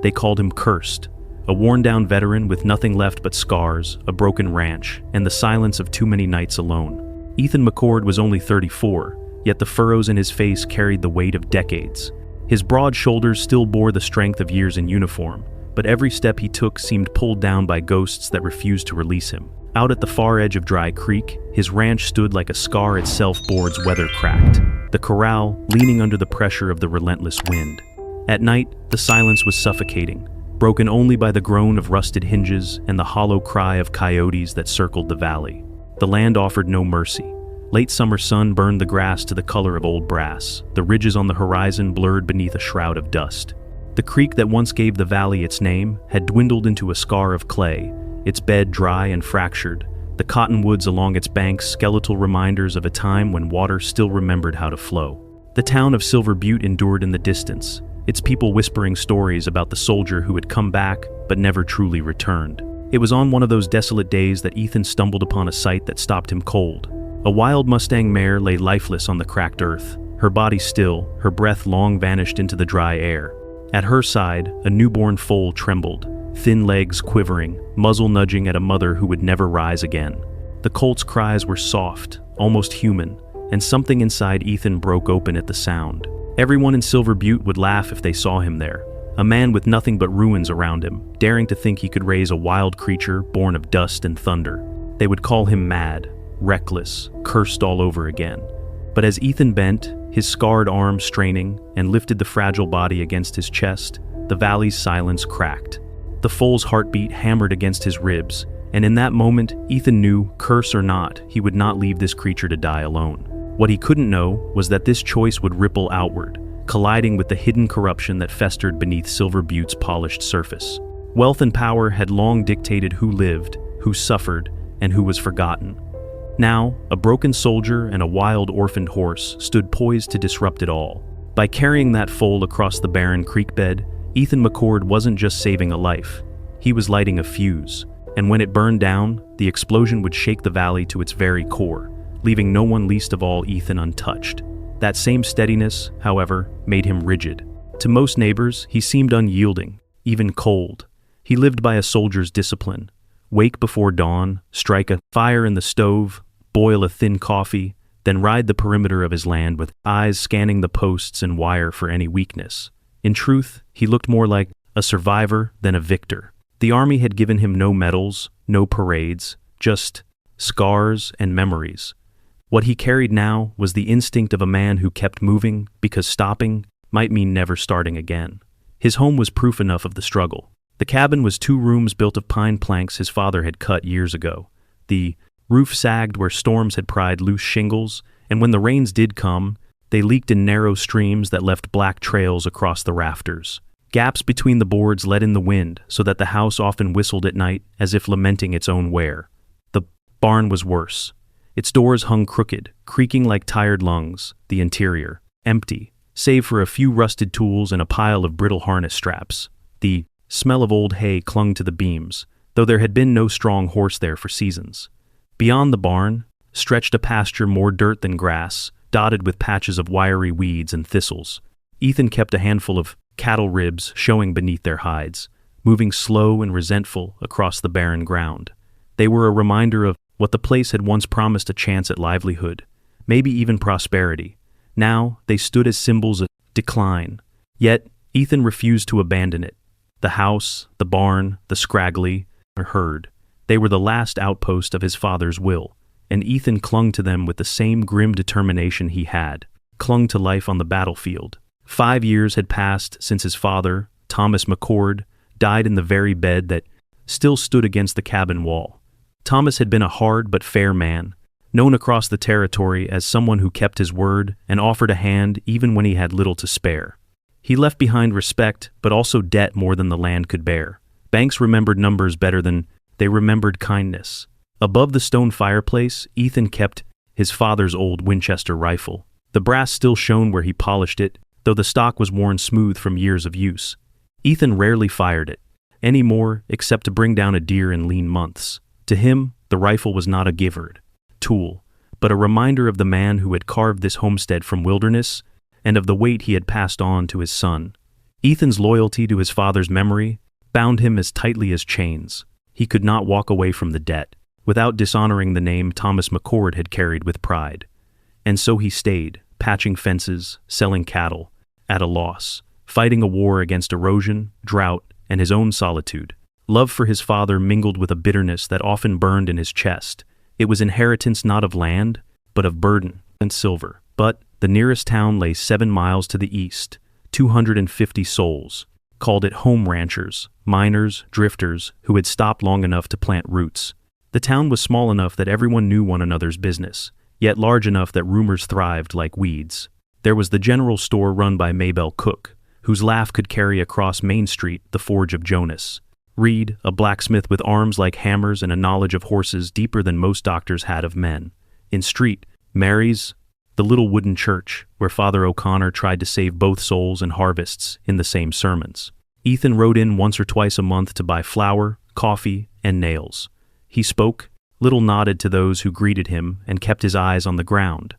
They called him cursed, a worn-down veteran with nothing left but scars, a broken ranch, and the silence of too many nights alone. Ethan McCord was only 34, yet the furrows in his face carried the weight of decades. His broad shoulders still bore the strength of years in uniform, but every step he took seemed pulled down by ghosts that refused to release him. Out at the far edge of Dry Creek, his ranch stood like a scar itself board's weather cracked, the corral leaning under the pressure of the relentless wind. At night, the silence was suffocating, broken only by the groan of rusted hinges and the hollow cry of coyotes that circled the valley. The land offered no mercy. Late summer sun burned the grass to the color of old brass, the ridges on the horizon blurred beneath a shroud of dust. The creek that once gave the valley its name had dwindled into a scar of clay, its bed dry and fractured, the cottonwoods along its banks skeletal reminders of a time when water still remembered how to flow. The town of Silver Butte endured in the distance, its people whispering stories about the soldier who had come back but never truly returned. It was on one of those desolate days that Ethan stumbled upon a sight that stopped him cold. A wild Mustang mare lay lifeless on the cracked earth, her body still, her breath long vanished into the dry air. At her side, a newborn foal trembled, thin legs quivering, muzzle nudging at a mother who would never rise again. The colt's cries were soft, almost human, and something inside Ethan broke open at the sound. Everyone in Silver Butte would laugh if they saw him there, a man with nothing but ruins around him, daring to think he could raise a wild creature born of dust and thunder. They would call him mad, reckless, cursed all over again. But as Ethan bent, his scarred arm straining, and lifted the fragile body against his chest, the valley's silence cracked. The foal's heartbeat hammered against his ribs, and in that moment, Ethan knew, curse or not, he would not leave this creature to die alone. What he couldn't know was that this choice would ripple outward, colliding with the hidden corruption that festered beneath Silver Butte's polished surface. Wealth and power had long dictated who lived, who suffered, and who was forgotten. Now, a broken soldier and a wild orphaned horse stood poised to disrupt it all. By carrying that foal across the barren creek bed, Ethan McCord wasn't just saving a life. He was lighting a fuse, and when it burned down, the explosion would shake the valley to its very core, leaving no one, least of all Ethan, untouched. That same steadiness, however, made him rigid. To most neighbors, he seemed unyielding, even cold. He lived by a soldier's discipline. Wake before dawn, strike a fire in the stove, boil a thin coffee, then ride the perimeter of his land with eyes scanning the posts and wire for any weakness. In truth, he looked more like a survivor than a victor. The army had given him no medals, no parades, just scars and memories. What he carried now was the instinct of a man who kept moving because stopping might mean never starting again. His home was proof enough of the struggle. The cabin was 2 rooms built of pine planks his father had cut years ago. The roof sagged where storms had pried loose shingles, and when the rains did come, they leaked in narrow streams that left black trails across the rafters. Gaps between the boards let in the wind so that the house often whistled at night as if lamenting its own wear. The barn was worse. Its doors hung crooked, creaking like tired lungs, the interior empty, save for a few rusted tools and a pile of brittle harness straps. The smell of old hay clung to the beams, though there had been no strong horse there for seasons. Beyond the barn stretched a pasture more dirt than grass, dotted with patches of wiry weeds and thistles. Ethan kept a handful of cattle ribs showing beneath their hides, moving slow and resentful across the barren ground. They were a reminder of what the place had once promised: a chance at livelihood, maybe even prosperity. Now they stood as symbols of decline. Yet Ethan refused to abandon it. The house, the barn, the scraggly herd, they were the last outpost of his father's will, and Ethan clung to them with the same grim determination he had clung to life on the battlefield. 5 years had passed since his father, Thomas McCord, died in the very bed that still stood against the cabin wall. Thomas had been a hard but fair man, known across the territory as someone who kept his word and offered a hand even when he had little to spare. He left behind respect, but also debt more than the land could bear. Banks remembered numbers better than they remembered kindness. Above the stone fireplace, Ethan kept his father's old Winchester rifle. The brass still shone where he polished it, though the stock was worn smooth from years of use. Ethan rarely fired it, anymore except to bring down a deer in lean months. To him, the rifle was not a givered tool, but a reminder of the man who had carved this homestead from wilderness and of the weight he had passed on to his son. Ethan's loyalty to his father's memory bound him as tightly as chains. He could not walk away from the debt without dishonoring the name Thomas McCord had carried with pride. And so he stayed, patching fences, selling cattle, at a loss, fighting a war against erosion, drought, and his own solitude. Love for his father mingled with a bitterness that often burned in his chest. It was inheritance not of land, but of burden and silver. But the nearest town lay 7 miles to the east. 250 souls called it home ranchers, miners, drifters who had stopped long enough to plant roots. The town was small enough that everyone knew one another's business, yet large enough that rumors thrived like weeds. There was the general store run by Maybelle Cook, whose laugh could carry across Main Street the forge of Jonas. Reed, a blacksmith with arms like hammers and a knowledge of horses deeper than most doctors had of men. In Street, Mary's, the little wooden church where Father O'Connor tried to save both souls and harvests in the same sermons. Ethan rode in once or twice a month to buy flour, coffee, and nails. He spoke, little nodded to those who greeted him, and kept his eyes on the ground.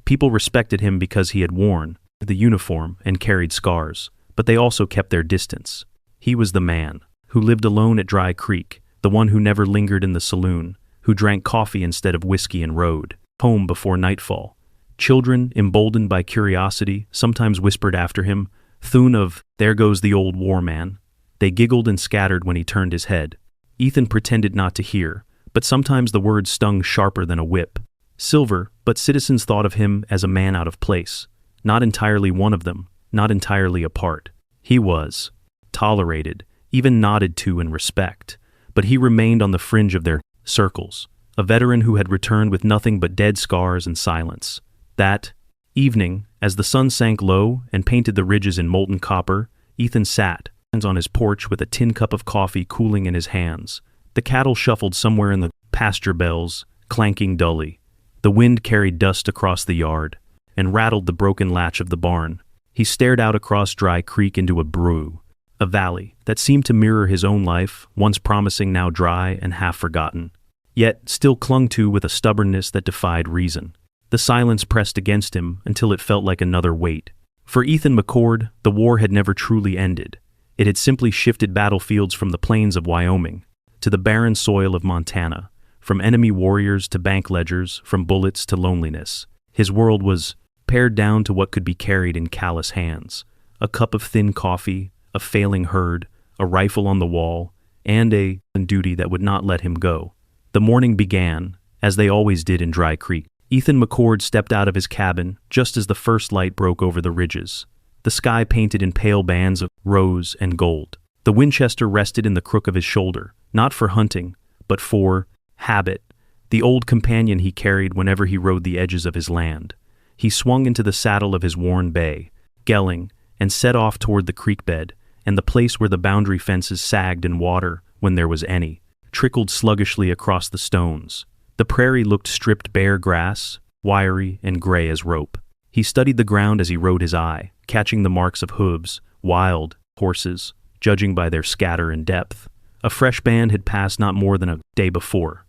People respected him because he had worn the uniform and carried scars, but they also kept their distance. He was the man who lived alone at Dry Creek, the one who never lingered in the saloon, who drank coffee instead of whiskey and rode home before nightfall. Children, emboldened by curiosity, sometimes whispered after him, "Thune of, there goes the old war man." They giggled and scattered when he turned his head. Ethan pretended not to hear, but sometimes the words stung sharper than a whip. Silver, but citizens thought of him as a man out of place, not entirely one of them, not entirely apart. He was tolerated, even nodded to in respect, but he remained on the fringe of their circles, a veteran who had returned with nothing but dead scars and silence. That evening, as the sun sank low and painted the ridges in molten copper, Ethan sat on his porch with a tin cup of coffee cooling in his hands. The cattle shuffled somewhere in the pasture bells, clanking dully. The wind carried dust across the yard and rattled the broken latch of the barn. He stared out across Dry Creek into a valley that seemed to mirror his own life, once promising, now dry and half forgotten, yet still clung to with a stubbornness that defied reason. The silence pressed against him until it felt like another weight. For Ethan McCord, the war had never truly ended. It had simply shifted battlefields from the plains of Wyoming to the barren soil of Montana, from enemy warriors to bank ledgers, from bullets to loneliness. His world was pared down to what could be carried in callous hands: a cup of thin coffee, a failing herd, a rifle on the wall, and a duty that would not let him go. The morning began, as they always did in Dry Creek. Ethan McCord stepped out of his cabin just as the first light broke over the ridges, the sky painted in pale bands of rose and gold. The Winchester rested in the crook of his shoulder, not for hunting, but for habit, the old companion he carried whenever he rode the edges of his land. He swung into the saddle of his worn bay, gelling, and set off toward the creek bed, and the place where the boundary fences sagged in water, when there was any, trickled sluggishly across the stones. The prairie looked stripped bare grass, wiry and gray as rope. He studied the ground as he rode his eye, catching the marks of hooves, wild horses, judging by their scatter and depth. A fresh band had passed not more than a day before.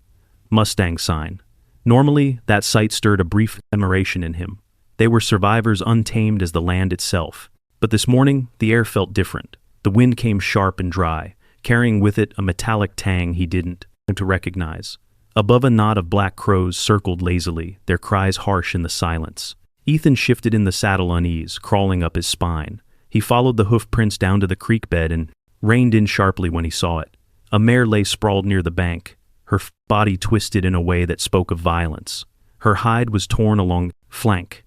Mustang sign. Normally, that sight stirred a brief admiration in him. They were survivors untamed as the land itself. But this morning, the air felt different. The wind came sharp and dry, carrying with it a metallic tang he didn't to recognize. Above, a knot of black crows circled lazily, their cries harsh in the silence. Ethan shifted in the saddle unease, crawling up his spine. He followed the hoof prints down to the creek bed and reined in sharply when he saw it. A mare lay sprawled near the bank, her body twisted in a way that spoke of violence. Her hide was torn along flank.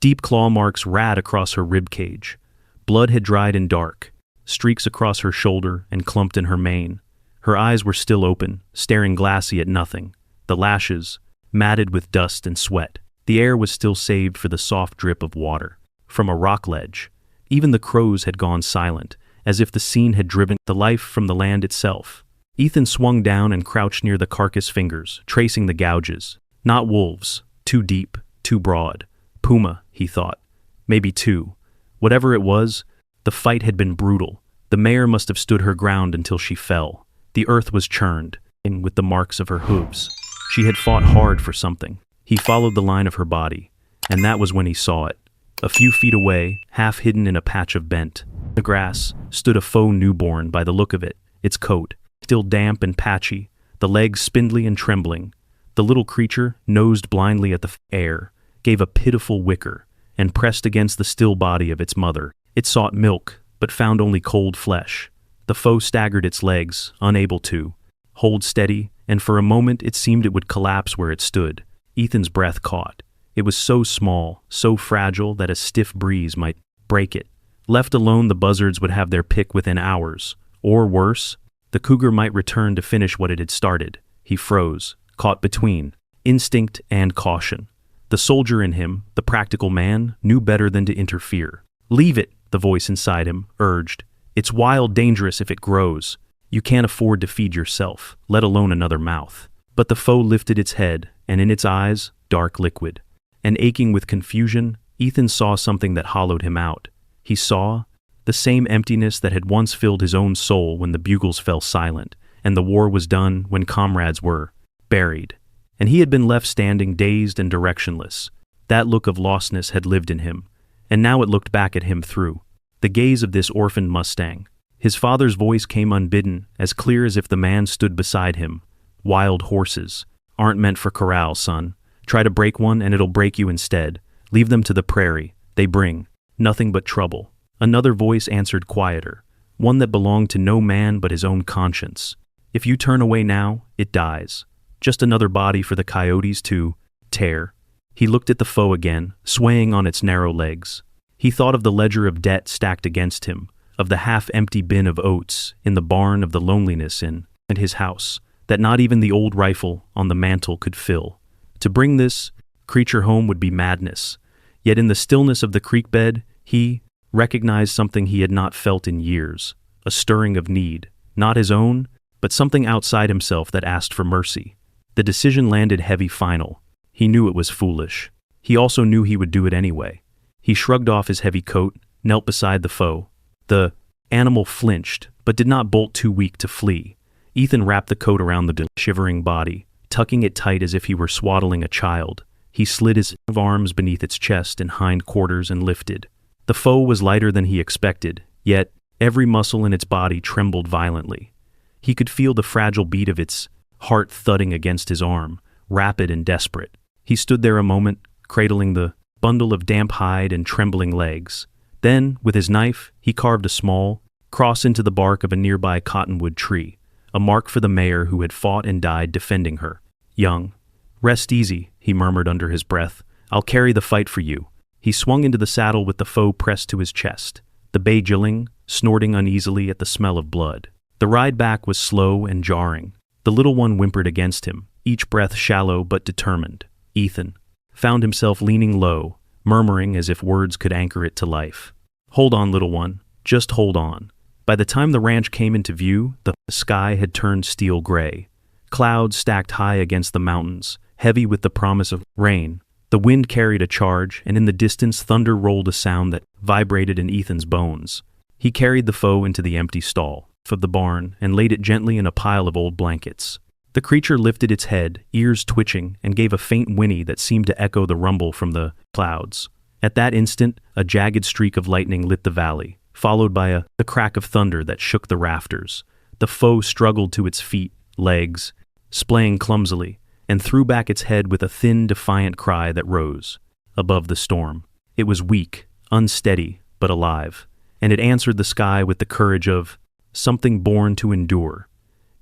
Deep claw marks ran across her rib cage. Blood had dried in dark, streaks across her shoulder and clumped in her mane. Her eyes were still open, staring glassy at nothing, the lashes matted with dust and sweat. The air was still saved for the soft drip of water from a rock ledge. Even the crows had gone silent, as if the scene had driven the life from the land itself. Ethan swung down and crouched near the carcass fingers, tracing the gouges. Not wolves, too deep, too broad. Puma, he thought. Maybe two. Whatever it was, the fight had been brutal. The mare must have stood her ground until she fell. The earth was churned, in with the marks of her hooves. She had fought hard for something. He followed the line of her body, and that was when he saw it. A few feet away, half hidden in a patch of bent the grass stood a faux newborn by the look of it, its coat still damp and patchy, the legs spindly and trembling. The little creature nosed blindly at the air, gave a pitiful whicker, and pressed against the still body of its mother. It sought milk, but found only cold flesh. The foe staggered its legs, unable to hold steady, and for a moment it seemed it would collapse where it stood. Ethan's breath caught. It was so small, so fragile that a stiff breeze might break it. Left alone, the buzzards would have their pick within hours. Or worse, the cougar might return to finish what it had started. He froze, caught between instinct and caution. The soldier in him, the practical man, knew better than to interfere. "Leave it," the voice inside him urged. "It's wild dangerous if it grows. You can't afford to feed yourself, let alone another mouth." But the foe lifted its head, and in its eyes, dark liquid. And aching with confusion, Ethan saw something that hollowed him out. He saw the same emptiness that had once filled his own soul when the bugles fell silent, and the war was done, when comrades were buried. And he had been left standing dazed and directionless. That look of lostness had lived in him, and now it looked back at him through the gaze of this orphaned Mustang. His father's voice came unbidden, as clear as if the man stood beside him. "Wild horses aren't meant for corral, son. Try to break one and it'll break you instead. Leave them to the prairie. They bring nothing but trouble." Another voice answered quieter, one that belonged to no man but his own conscience. "If you turn away now, it dies. Just another body for the coyotes to tear." He looked at the foe again, swaying on its narrow legs. He thought of the ledger of debt stacked against him, of the half-empty bin of oats in the barn, of the loneliness in his house, that not even the old rifle on the mantel could fill. To bring this creature home would be madness. Yet in the stillness of the creek bed, he recognized something he had not felt in years, a stirring of need, not his own, but something outside himself that asked for mercy. The decision landed heavy final. He knew it was foolish. He also knew he would do it anyway. He shrugged off his heavy coat, knelt beside the foe. The animal flinched, but did not bolt, too weak to flee. Ethan wrapped the coat around the shivering body, tucking it tight as if he were swaddling a child. He slid his arms beneath its chest and hind quarters and lifted. The foe was lighter than he expected, yet every muscle in its body trembled violently. He could feel the fragile beat of its heart thudding against his arm, rapid and desperate. He stood there a moment, cradling the bundle of damp hide and trembling legs. Then, with his knife, he carved a small cross into the bark of a nearby cottonwood tree, a mark for the mare who had fought and died defending her. "Young, rest easy," he murmured under his breath. "I'll carry the fight for you." He swung into the saddle with the foe pressed to his chest, the bay jilling, snorting uneasily at the smell of blood. The ride back was slow and jarring. The little one whimpered against him, each breath shallow but determined. Ethan found himself leaning low, murmuring as if words could anchor it to life. "Hold on, little one, just hold on." By the time the ranch came into view, the sky had turned steel gray. Clouds stacked high against the mountains, heavy with the promise of rain. The wind carried a charge, and in the distance thunder rolled a sound that vibrated in Ethan's bones. He carried the foe into the empty stall of the barn and laid it gently in a pile of old blankets. The creature lifted its head, ears twitching, and gave a faint whinny that seemed to echo the rumble from the clouds. At that instant, a jagged streak of lightning lit the valley, followed by the crack of thunder that shook the rafters. The foe struggled to its feet, legs, splaying clumsily, and threw back its head with a thin, defiant cry that rose above the storm. It was weak, unsteady, but alive, and it answered the sky with the courage of something born to endure.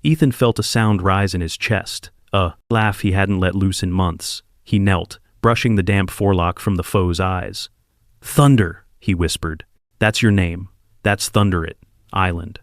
Ethan felt a sound rise in his chest, a laugh he hadn't let loose in months. He knelt, brushing the damp forelock from the foe's eyes. "Thunder," he whispered. "That's your name. That's Thunder It Island."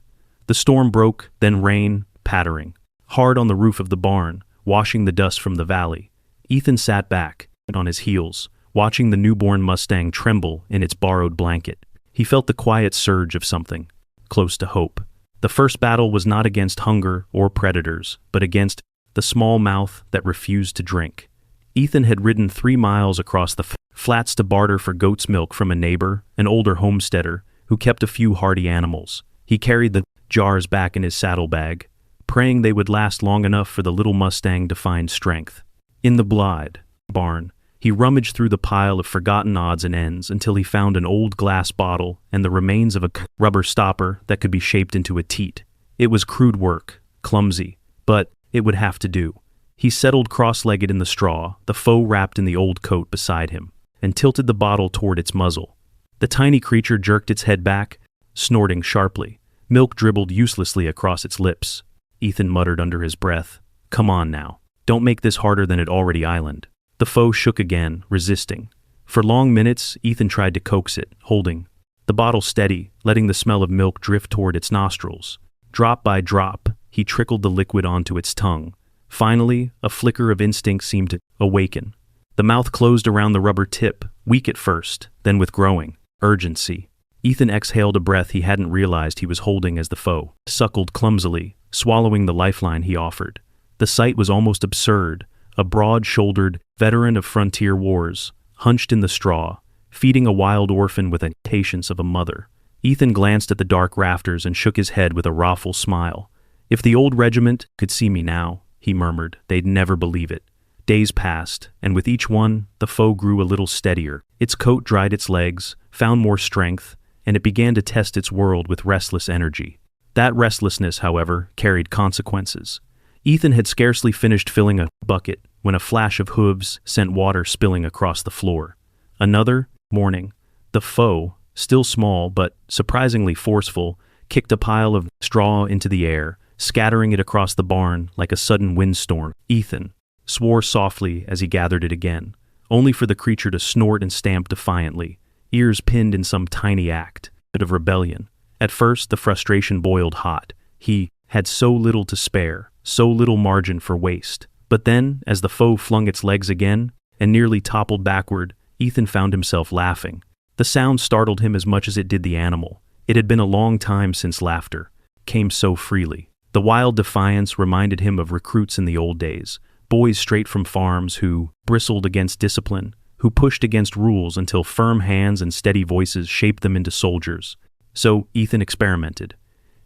The storm broke, then rain, pattering hard on the roof of the barn, washing the dust from the valley. Ethan sat back, on his heels, watching the newborn Mustang tremble in its borrowed blanket. He felt the quiet surge of something close to hope. The first battle was not against hunger or predators, but against the small mouth that refused to drink. Ethan had ridden 3 miles across the flats to barter for goat's milk from a neighbor, an older homesteader, who kept a few hardy animals. He carried the jars back in his saddlebag, praying they would last long enough for the little Mustang to find strength. In the blind barn, He rummaged through the pile of forgotten odds and ends until he found an old glass bottle and the remains of a rubber stopper that could be shaped into a teat. It was crude work, clumsy, but it would have to do. He settled cross-legged in the straw, the foe wrapped in the old coat beside him, and tilted the bottle toward its muzzle. The tiny creature jerked its head back, snorting sharply. Milk dribbled uselessly across its lips. Ethan muttered under his breath, "Come on now. Don't make this harder than it already island." The foe shook again, resisting. For long minutes, Ethan tried to coax it, holding the bottle steady, letting the smell of milk drift toward its nostrils. Drop by drop, he trickled the liquid onto its tongue. Finally, a flicker of instinct seemed to awaken. The mouth closed around the rubber tip, weak at first, then with growing urgency. Ethan exhaled a breath he hadn't realized he was holding as the foe suckled clumsily, swallowing the lifeline he offered. The sight was almost absurd. A broad-shouldered veteran of frontier wars, hunched in the straw, feeding a wild orphan with the patience of a mother. Ethan glanced at the dark rafters and shook his head with a wrathful smile. "If the old regiment could see me now," he murmured, "they'd never believe it." Days passed, and with each one, the foe grew a little steadier. Its coat dried its legs, found more strength, and it began to test its world with restless energy. That restlessness, however, carried consequences. Ethan had scarcely finished filling a bucket when a flash of hooves sent water spilling across the floor. Another morning, the foe, still small but surprisingly forceful, kicked a pile of straw into the air, scattering it across the barn like a sudden windstorm. Ethan swore softly as he gathered it again, only for the creature to snort and stamp defiantly, ears pinned in some tiny act of rebellion. At first, the frustration boiled hot. He had so little to spare, so little margin for waste. But then, as the foe flung its legs again and nearly toppled backward, Ethan found himself laughing. The sound startled him as much as it did the animal. It had been a long time since laughter came so freely. The wild defiance reminded him of recruits in the old days, boys straight from farms who bristled against discipline, who pushed against rules until firm hands and steady voices shaped them into soldiers. So Ethan experimented.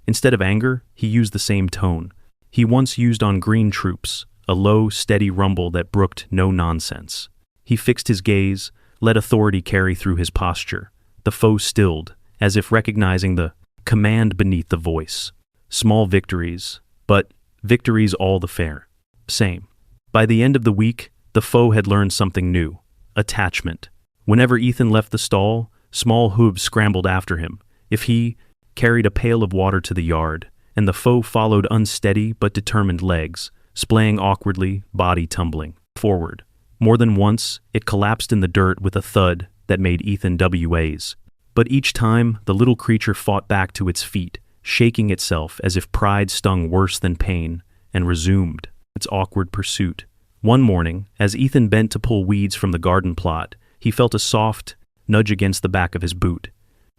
Instead of anger, he used the same tone he once used on green troops, a low, steady rumble that brooked no nonsense. He fixed his gaze, let authority carry through his posture. The foe stilled, as if recognizing the command beneath the voice. Small victories, but victories all the same. By the end of the week, the foe had learned something new: attachment. Whenever Ethan left the stall, small hooves scrambled after him. If he carried a pail of water to the yard, and the foe followed unsteady but determined legs, splaying awkwardly, body tumbling forward. More than once, it collapsed in the dirt with a thud that made Ethan WAs. But each time, the little creature fought back to its feet, shaking itself as if pride stung worse than pain, and resumed its awkward pursuit. One morning, as Ethan bent to pull weeds from the garden plot, he felt a soft nudge against the back of his boot.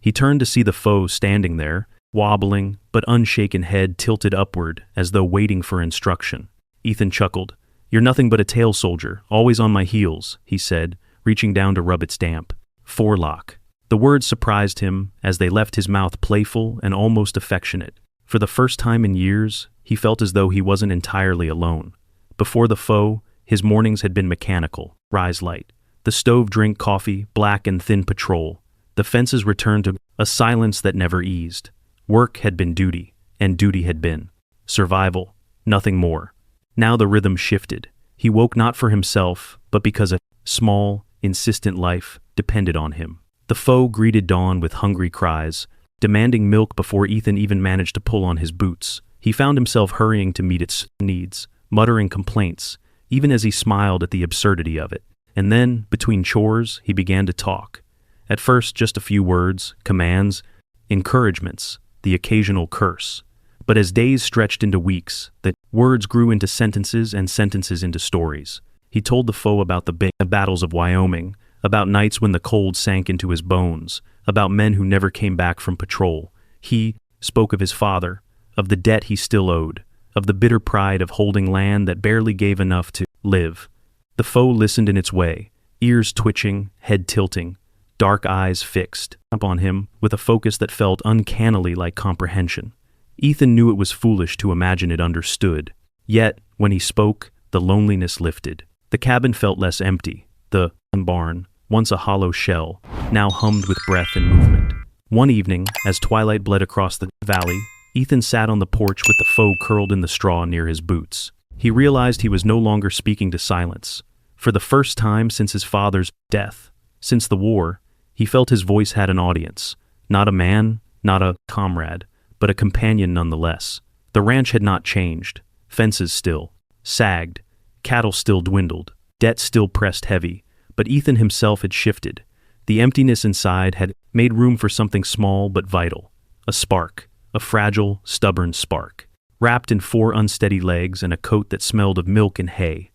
He turned to see the foe standing there, wobbling but unshaken head tilted upward as though waiting for instruction. Ethan chuckled. "You're nothing but a tail soldier, always on my heels," he said, reaching down to rub its damp forelock. The words surprised him as they left his mouth playful and almost affectionate. For the first time in years, he felt as though he wasn't entirely alone. Before the foe, his mornings had been mechanical, rise light. The stove drink coffee, black and thin patrol. The fences returned to a silence that never eased. Work had been duty, and duty had been survival, nothing more. Now the rhythm shifted. He woke not for himself, but because a small, insistent life depended on him. The foe greeted dawn with hungry cries, demanding milk before Ethan even managed to pull on his boots. He found himself hurrying to meet its needs, muttering complaints, even as he smiled at the absurdity of it. And then, between chores, he began to talk. At first, just a few words, commands, encouragements, the occasional curse. But as days stretched into weeks, the words grew into sentences and sentences into stories. He told the foe about the big battles of Wyoming, about nights when the cold sank into his bones, about men who never came back from patrol. He spoke of his father, of the debt he still owed, of the bitter pride of holding land that barely gave enough to live. The foe listened in its way, ears twitching, head tilting, dark eyes fixed upon him with a focus that felt uncannily like comprehension. Ethan knew it was foolish to imagine it understood. Yet, when he spoke, the loneliness lifted. The cabin felt less empty. The barn, once a hollow shell, now hummed with breath and movement. One evening, as twilight bled across the valley, Ethan sat on the porch with the foe curled in the straw near his boots. He realized he was no longer speaking to silence. For the first time since his father's death, since the war, he felt his voice had an audience. Not a man, not a comrade, but a companion nonetheless. The ranch had not changed. Fences still sagged, cattle still dwindled, debt still pressed heavy, but Ethan himself had shifted. The emptiness inside had made room for something small but vital. A spark, a fragile, stubborn spark. Wrapped in 4 unsteady legs and a coat that smelled of milk and hay.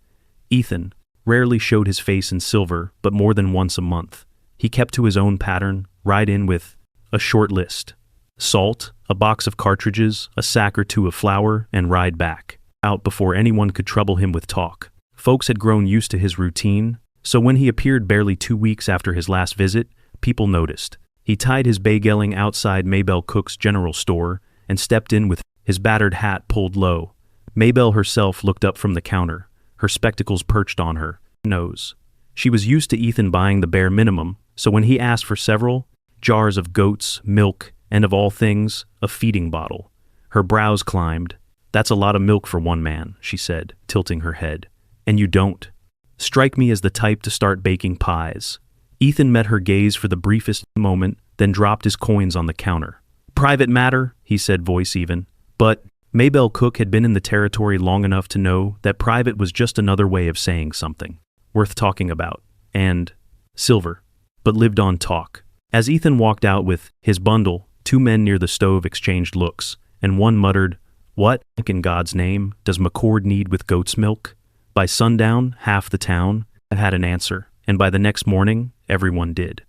Ethan rarely showed his face in silver, but more than once a month. He kept to his own pattern, ride in with a short list. Salt, a box of cartridges, a sack or two of flour, and ride back. Out before anyone could trouble him with talk. Folks had grown used to his routine, so when he appeared barely 2 weeks after his last visit, people noticed. He tied his bay-geling outside Maybelle Cook's general store and stepped in with his battered hat pulled low. Maybelle herself looked up from the counter, her spectacles perched on her nose. She was used to Ethan buying the bare minimum, so when he asked for several jars of goats, milk, and of all things, a feeding bottle, her brows climbed. "That's a lot of milk for one man," she said, tilting her head. "And you don't strike me as the type to start baking pies." Ethan met her gaze for the briefest moment, then dropped his coins on the counter. "Private matter," he said, voice even. But Maybelle Cook had been in the territory long enough to know that private was just another way of saying something worth talking about, and silver, but lived on talk. As Ethan walked out with his bundle, 2 men near the stove exchanged looks, and one muttered, "What, in God's name, does McCord need with goat's milk?" By sundown, half the town had an answer, and by the next morning, everyone did.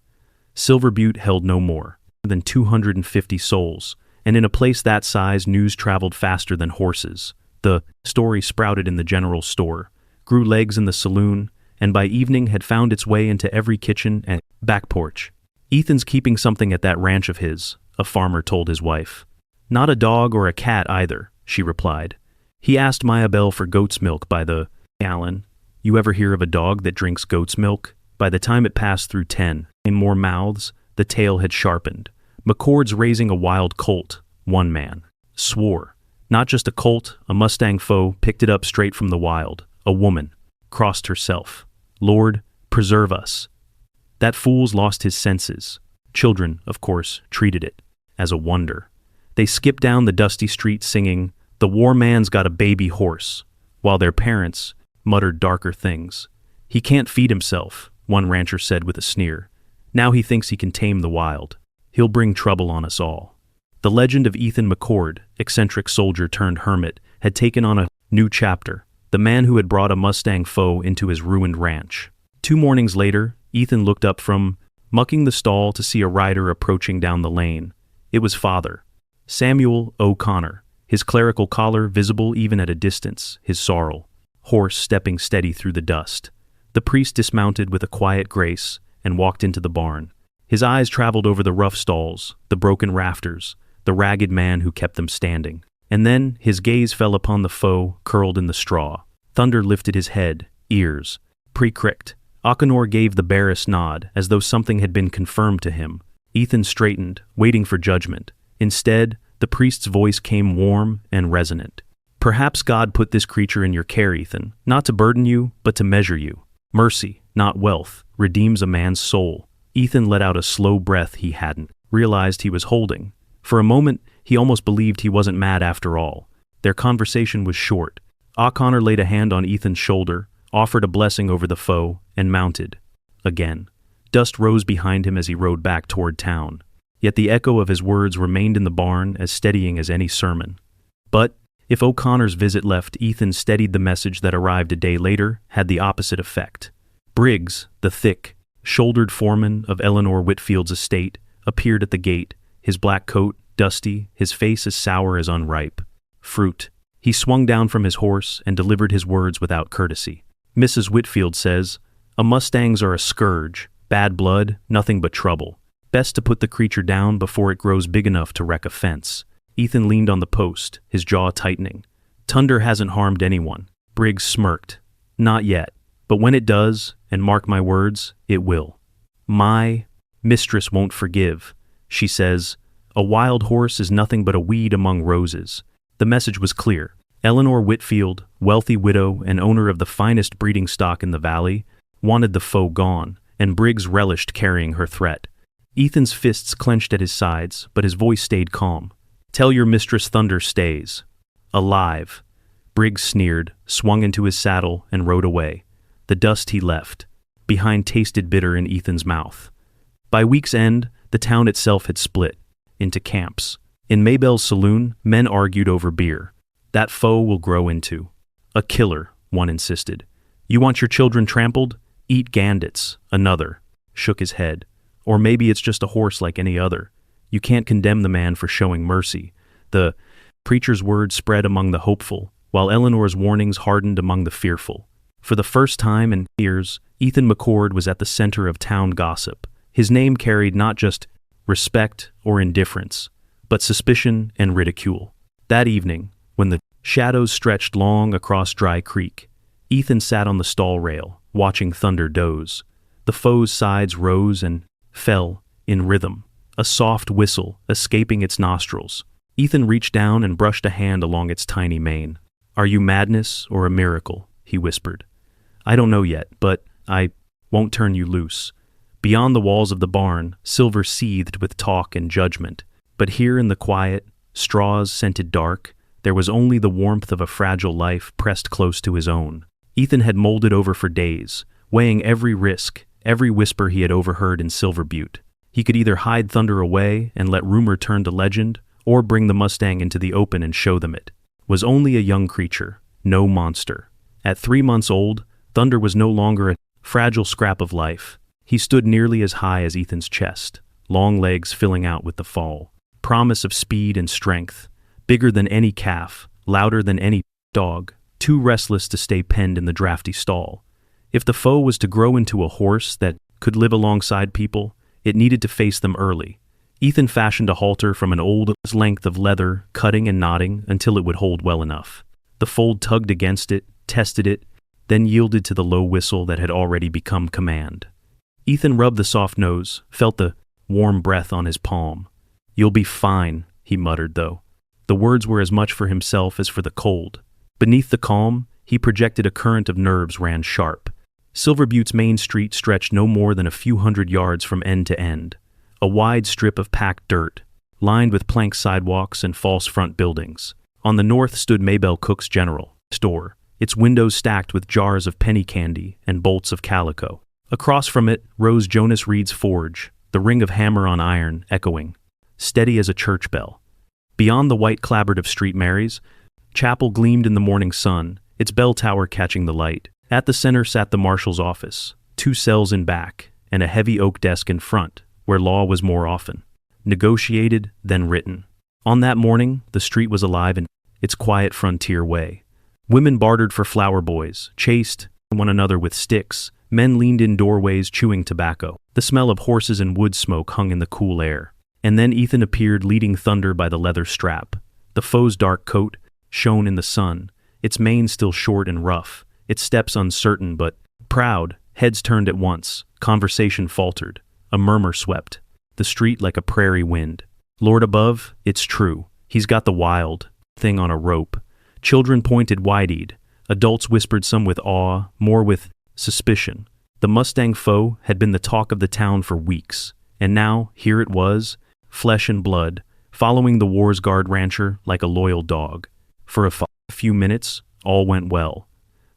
Silver Butte held no more than 250 souls, and in a place that size, news traveled faster than horses. The story sprouted in the general store, grew legs in the saloon, and by evening had found its way into every kitchen and back porch. "Ethan's keeping something at that ranch of his," a farmer told his wife. "Not a dog or a cat either," she replied. "He asked Maybelle for goat's milk by the gallon. You ever hear of a dog that drinks goat's milk?" By the time it passed through 10 in more mouths, the tale had sharpened. McCord's raising a wild colt, one man swore. Not just a colt, a Mustang foal picked it up straight from the wild. A woman crossed herself. "Lord, preserve us." That fool's lost his senses. Children, of course, treated it as a wonder. They skipped down the dusty street singing, "The war man's got a baby horse," while their parents muttered darker things. "He can't feed himself," one rancher said with a sneer. "Now he thinks he can tame the wild. He'll bring trouble on us all." The legend of Ethan McCord, eccentric soldier turned hermit, had taken on a new chapter. The man who had brought a Mustang foe into his ruined ranch. 2 mornings later, Ethan looked up from mucking the stall to see a rider approaching down the lane. It was Father Samuel O'Connor, his clerical collar visible even at a distance, his sorrel horse stepping steady through the dust. The priest dismounted with a quiet grace and walked into the barn. His eyes traveled over the rough stalls, the broken rafters, the ragged man who kept them standing. And then his gaze fell upon the foe curled in the straw. Thunder lifted his head, ears pre-cricked. O'Connor gave the barest nod, as though something had been confirmed to him. Ethan straightened, waiting for judgment. Instead, the priest's voice came warm and resonant. "Perhaps God put this creature in your care, Ethan, not to burden you, but to measure you. Mercy, not wealth, redeems a man's soul." Ethan let out a slow breath he hadn't realized he was holding. For a moment, he almost believed he wasn't mad after all. Their conversation was short. O'Connor laid a hand on Ethan's shoulder, offered a blessing over the foe, and mounted. Again. Dust rose behind him as he rode back toward town. Yet the echo of his words remained in the barn as steadying as any sermon. But if O'Connor's visit left Ethan steadied, the message that arrived a day later had the opposite effect. Briggs, the thick, shouldered foreman of Eleanor Whitfield's estate, appeared at the gate, his black coat dusty, his face as sour as unripe fruit. He swung down from his horse and delivered his words without courtesy. "Mrs. Whitfield says, Mustangs are a scourge, bad blood, nothing but trouble. Best to put the creature down before it grows big enough to wreck a fence." Ethan leaned on the post, his jaw tightening. "Thunder hasn't harmed anyone." Briggs smirked. "Not yet. But when it does, and mark my words, it will. My mistress won't forgive. She says, a wild horse is nothing but a weed among roses. The message was clear. Eleanor Whitfield, wealthy widow and owner of the finest breeding stock in the valley, wanted the foe gone, and Briggs relished carrying her threat. Ethan's fists clenched at his sides, but his voice stayed calm. Tell your mistress Thunder stays. Alive. Briggs sneered, swung into his saddle, and rode away. The dust he left behind tasted bitter in Ethan's mouth. By week's end, the town itself had split into camps. In Maybell's saloon, men argued over beer. That foe will grow into a killer, one insisted. You want your children trampled? Eat gandits, another shook his head. Or maybe it's just a horse like any other. You can't condemn the man for showing mercy. The preacher's words spread among the hopeful, while Eleanor's warnings hardened among the fearful. For the first time in years, Ethan McCord was at the center of town gossip. His name carried not just respect or indifference, but suspicion and ridicule. That evening, when the shadows stretched long across Dry Creek, Ethan sat on the stall rail, watching Thunder doze. The foe's sides rose and fell in rhythm, a soft whistle escaping its nostrils. Ethan reached down and brushed a hand along its tiny mane. Are you madness or a miracle? He whispered. I don't know yet, but I won't turn you loose. Beyond the walls of the barn, Silver seethed with talk and judgment. But here in the quiet, straws-scented dark, there was only the warmth of a fragile life pressed close to his own. Ethan had molded over for days, weighing every risk, every whisper he had overheard in Silver Butte. He could either hide Thunder away and let rumor turn to legend, or bring the Mustang into the open and show them it. Was only a young creature, no monster. At 3 months old, Thunder was no longer a fragile scrap of life. He stood nearly as high as Ethan's chest, long legs filling out with the fall. Promise of speed and strength, bigger than any calf, louder than any dog, too restless to stay penned in the drafty stall. If the foe was to grow into a horse that could live alongside people, it needed to face them early. Ethan fashioned a halter from an old length of leather, cutting and knotting until it would hold well enough. The foal tugged against it, tested it, then yielded to the low whistle that had already become command. Ethan rubbed the soft nose, felt the warm breath on his palm. You'll be fine, he muttered, though. The words were as much for himself as for the cold. Beneath the calm, he projected a current of nerves ran sharp. Silver Butte's main street stretched no more than a few hundred yards from end to end. A wide strip of packed dirt, lined with plank sidewalks and false front buildings. On the north stood Maybell Cook's General Store, its windows stacked with jars of penny candy and bolts of calico. Across from it rose Jonas Reed's forge, the ring of hammer on iron echoing, steady as a church bell. Beyond the white clapboard of Street Mary's, chapel gleamed in the morning sun, its bell tower catching the light. At the center sat the marshal's office, 2 cells in back, and a heavy oak desk in front, where law was more often negotiated than written. On that morning, the street was alive in its quiet frontier way. Women bartered for flower boys, chased one another with sticks. Men leaned in doorways chewing tobacco. The smell of horses and wood smoke hung in the cool air. And then Ethan appeared leading Thunder by the leather strap. The foe's dark coat shone in the sun, its mane still short and rough, its steps uncertain but proud. Heads turned at once, conversation faltered, a murmur swept the street like a prairie wind. Lord above, it's true, he's got the wild thing on a rope. Children pointed wide-eyed, adults whispered, some with awe, more with suspicion. The Mustang foe had been the talk of the town for weeks, and now here it was, flesh and blood, following the war's guard rancher like a loyal dog. For a few minutes, all went well.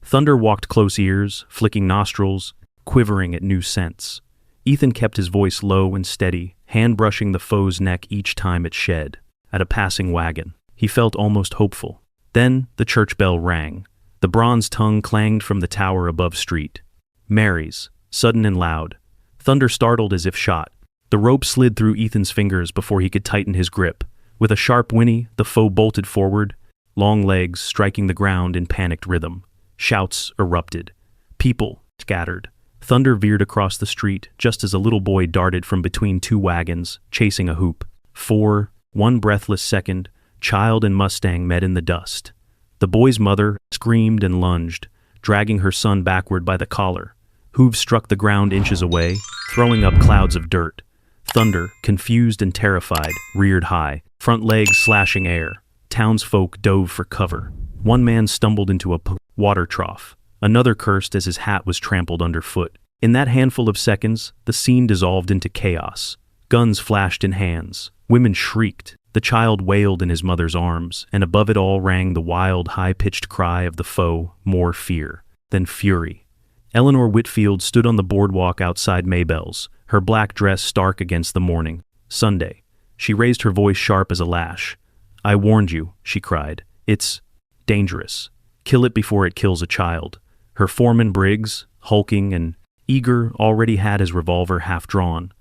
Thunder walked close ears, flicking nostrils, quivering at new scents. Ethan kept his voice low and steady, hand brushing the foe's neck each time it shed. At a passing wagon, he felt almost hopeful. Then the church bell rang. The bronze tongue clanged from the tower above street. Mary's, sudden and loud. Thunder startled as if shot. The rope slid through Ethan's fingers before he could tighten his grip. With a sharp whinny, the foe bolted forward, long legs striking the ground in panicked rhythm. Shouts erupted. People scattered. Thunder veered across the street just as a little boy darted from between 2 wagons, chasing a hoop. For 1 breathless second, child and Mustang met in the dust. The boy's mother screamed and lunged, dragging her son backward by the collar. Hooves struck the ground inches away, throwing up clouds of dirt. Thunder, confused and terrified, reared high, front legs slashing air. Townsfolk dove for cover. One man stumbled into a water trough. Another cursed as his hat was trampled underfoot. In that handful of seconds, the scene dissolved into chaos. Guns flashed in hands. Women shrieked. The child wailed in his mother's arms, and above it all rang the wild, high-pitched cry of the foe, more fear than fury. Eleanor Whitfield stood on the boardwalk outside Maybell's, her black dress stark against the morning. Sunday. She raised her voice sharp as a lash. "I warned you," she cried. "It's dangerous. Kill it before it kills a child." Her foreman Briggs, hulking and eager, already had his revolver half drawn.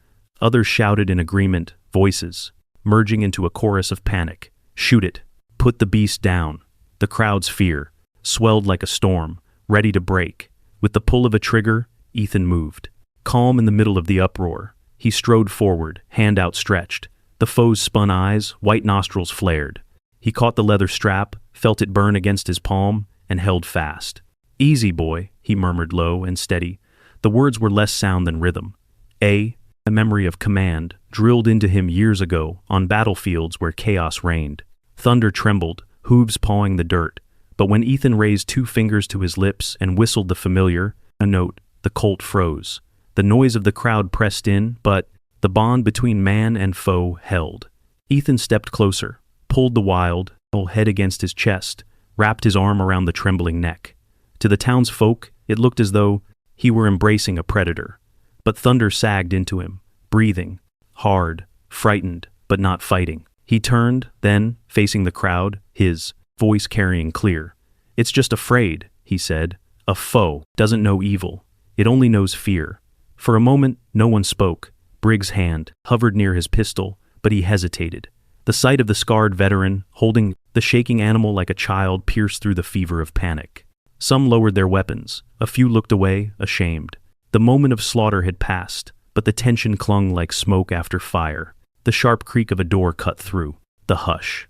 Others shouted in agreement, voices merging into a chorus of panic. "Shoot it. Put the beast down." The crowd's fear swelled like a storm, ready to break. With the pull of a trigger, Ethan moved. Calm in the middle of the uproar, he strode forward, hand outstretched. The foe's spun eyes, white nostrils flared. He caught the leather strap, felt it burn against his palm, and held fast. "Easy, boy," he murmured low and steady. The words were less sound than rhythm. A memory of command, drilled into him years ago on battlefields where chaos reigned. Thunder trembled, hooves pawing the dirt. But when Ethan raised 2 fingers to his lips and whistled the familiar note, the colt froze. The noise of the crowd pressed in, but the bond between man and foe held. Ethan stepped closer, pulled the wild head against his chest, wrapped his arm around the trembling neck. To the townsfolk, it looked as though he were embracing a predator. But thunder sagged into him, breathing, hard, frightened, but not fighting. He turned, then, facing the crowd, his voice carrying clear. "It's just afraid," he said. "A foe doesn't know evil. It only knows fear." For a moment, no one spoke. Briggs' hand hovered near his pistol, but he hesitated. The sight of the scarred veteran, holding the shaking animal like a child, pierced through the fever of panic. Some lowered their weapons. A few looked away, ashamed. The moment of slaughter had passed, but the tension clung like smoke after fire. The sharp creak of a door cut through. The hush.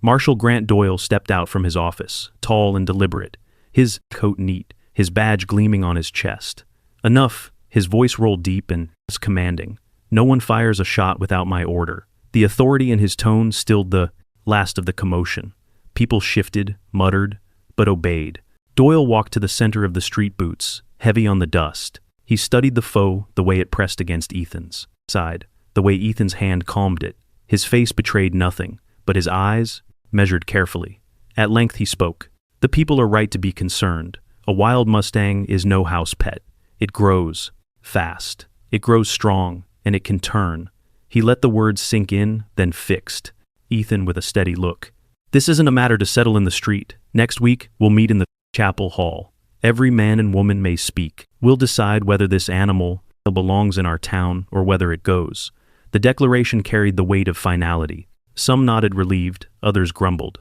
Marshal Grant Doyle stepped out from his office, tall and deliberate, his coat neat, his badge gleaming on his chest. "Enough," his voice rolled deep and was commanding. "No one fires a shot without my order." The authority in his tone stilled the last of the commotion. People shifted, muttered, but obeyed. Doyle walked to the center of the street, boots heavy on the dust. He studied the foe, the way it pressed against Ethan's side, the way Ethan's hand calmed it. His face betrayed nothing, but his eyes measured carefully. At length he spoke. "The people are right to be concerned. A wild Mustang is no house pet. It grows fast. It grows strong, and it can turn." He let the words sink in, then fixed Ethan with a steady look. "This isn't a matter to settle in the street. Next week, we'll meet in the chapel hall. Every man and woman may speak. We'll decide whether this animal belongs in our town or whether it goes." The declaration carried the weight of finality. Some nodded relieved, others grumbled.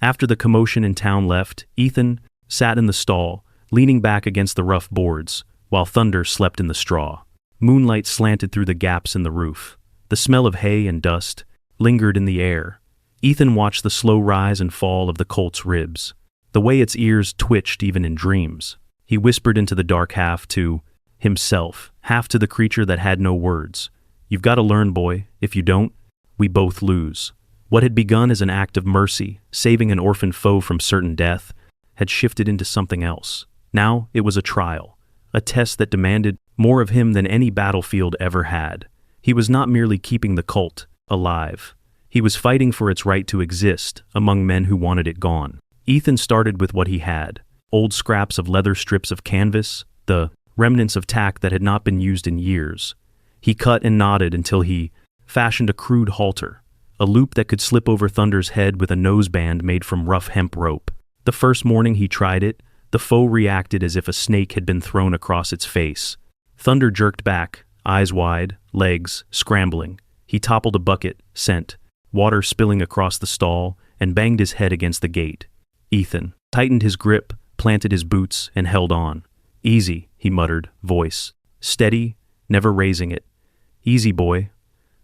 After the commotion in town left, Ethan sat in the stall, leaning back against the rough boards, while Thunder slept in the straw. Moonlight slanted through the gaps in the roof. The smell of hay and dust lingered in the air. Ethan watched the slow rise and fall of the colt's ribs, the way its ears twitched even in dreams. He whispered into the dark, half to himself, half to the creature that had no words. "You've got to learn, boy. If you don't, we both lose." What had begun as an act of mercy, saving an orphaned foe from certain death, had shifted into something else. Now it was a trial, a test that demanded more of him than any battlefield ever had. He was not merely keeping the colt alive. He was fighting for its right to exist among men who wanted it gone. Ethan started with what he had: old scraps of leather, strips of canvas, the remnants of tack that had not been used in years. He cut and knotted until he fashioned a crude halter, a loop that could slip over Thunder's head with a noseband made from rough hemp rope. The first morning he tried it, the foe reacted as if a snake had been thrown across its face. Thunder jerked back, eyes wide, legs scrambling. He toppled a bucket, sent water spilling across the stall, and banged his head against the gate. Ethan tightened his grip, planted his boots, and held on. "Easy," he muttered, voice steady, never raising it. "Easy, boy."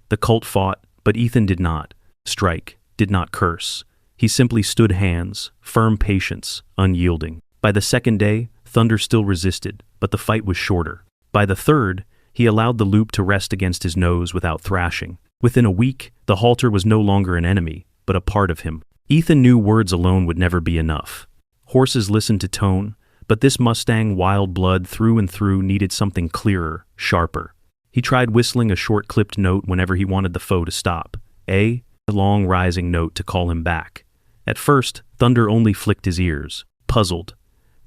The colt fought, but Ethan did not strike, did not curse. He simply stood, hands, firm, patience, unyielding. By the second day, Thunder still resisted, but the fight was shorter. By the third, he allowed the loop to rest against his nose without thrashing. Within a week, the halter was no longer an enemy, but a part of him. Ethan knew words alone would never be enough. Horses listened to tone, but this Mustang, wild blood through and through, needed something clearer, sharper. He tried whistling a short clipped note whenever he wanted the foe to stop. A long rising note to call him back. At first, Thunder only flicked his ears, puzzled.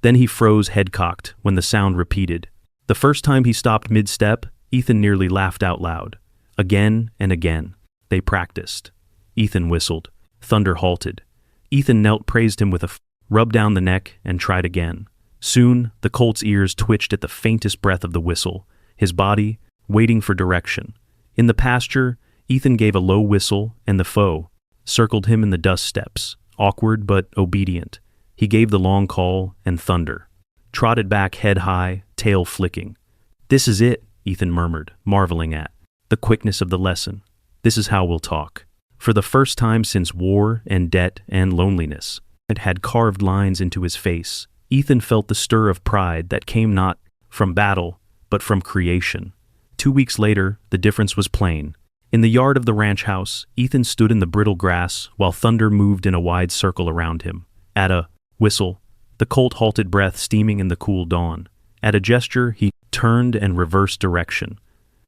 Then he froze head-cocked when the sound repeated. The first time he stopped mid-step, Ethan nearly laughed out loud. Again and again. They practiced. Ethan whistled. Thunder halted. Ethan knelt, praised him with a rub down the neck, and tried again. Soon, the colt's ears twitched at the faintest breath of the whistle, his body waiting for direction. In the pasture, Ethan gave a low whistle, and the foe circled him in the dust steps, awkward but obedient. He gave the long call, and Thunder trotted back head high, tail flicking. "This is it," Ethan murmured, marveling at the quickness of the lesson. "This is how we'll talk." For the first time since war and debt and loneliness, it had carved lines into his face. Ethan felt the stir of pride that came not from battle, but from creation. 2 weeks later, the difference was plain. In the yard of the ranch house, Ethan stood in the brittle grass while Thunder moved in a wide circle around him. At a whistle, the colt halted, breath steaming in the cool dawn. At a gesture, he turned and reversed direction.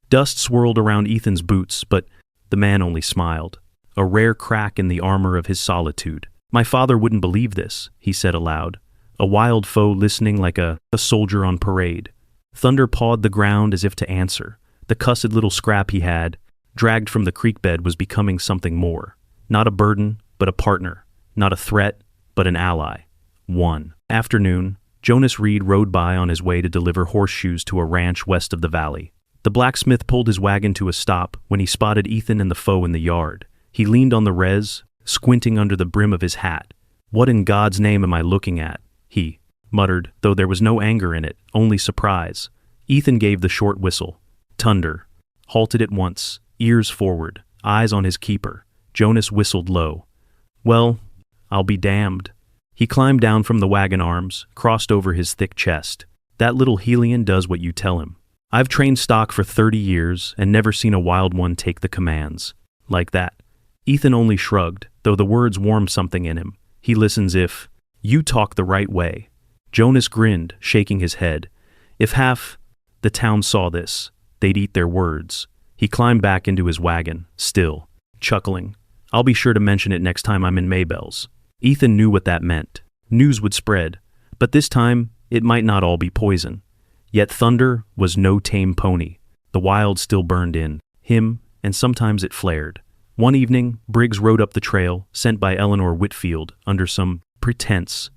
Dust swirled around Ethan's boots, but the man only smiled, a rare crack in the armor of his solitude. "My father wouldn't believe this," he said aloud, a wild foe listening like a soldier on parade. Thunder pawed the ground as if to answer. The cussed little scrap he had, dragged from the creek bed, was becoming something more. Not a burden, but a partner. Not a threat, but an ally. One afternoon, Jonas Reed rode by on his way to deliver horseshoes to a ranch west of the valley. The blacksmith pulled his wagon to a stop when he spotted Ethan and the foe in the yard. He leaned on the res, squinting under the brim of his hat. "What in God's name am I looking at?" he muttered, though there was no anger in it, only surprise. Ethan gave the short whistle. Thunder halted at once, ears forward, eyes on his keeper. Jonas whistled low. "Well, I'll be damned." He climbed down from the wagon arms, crossed over his thick chest. "That little hellion does what you tell him. I've trained stock for 30 years and never seen a wild one take the commands like that." Ethan only shrugged, though the words warmed something in him. "He listens if you talk the right way." Jonas grinned, shaking his head. "If half the town saw this, they'd eat their words." He climbed back into his wagon, still chuckling. "I'll be sure to mention it next time I'm in Maybell's." Ethan knew what that meant. News would spread, but this time it might not all be poison. Yet Thunder was no tame pony. The wild still burned in him, and sometimes it flared. One evening, Briggs rode up the trail, sent by Eleanor Whitfield, under some pretense.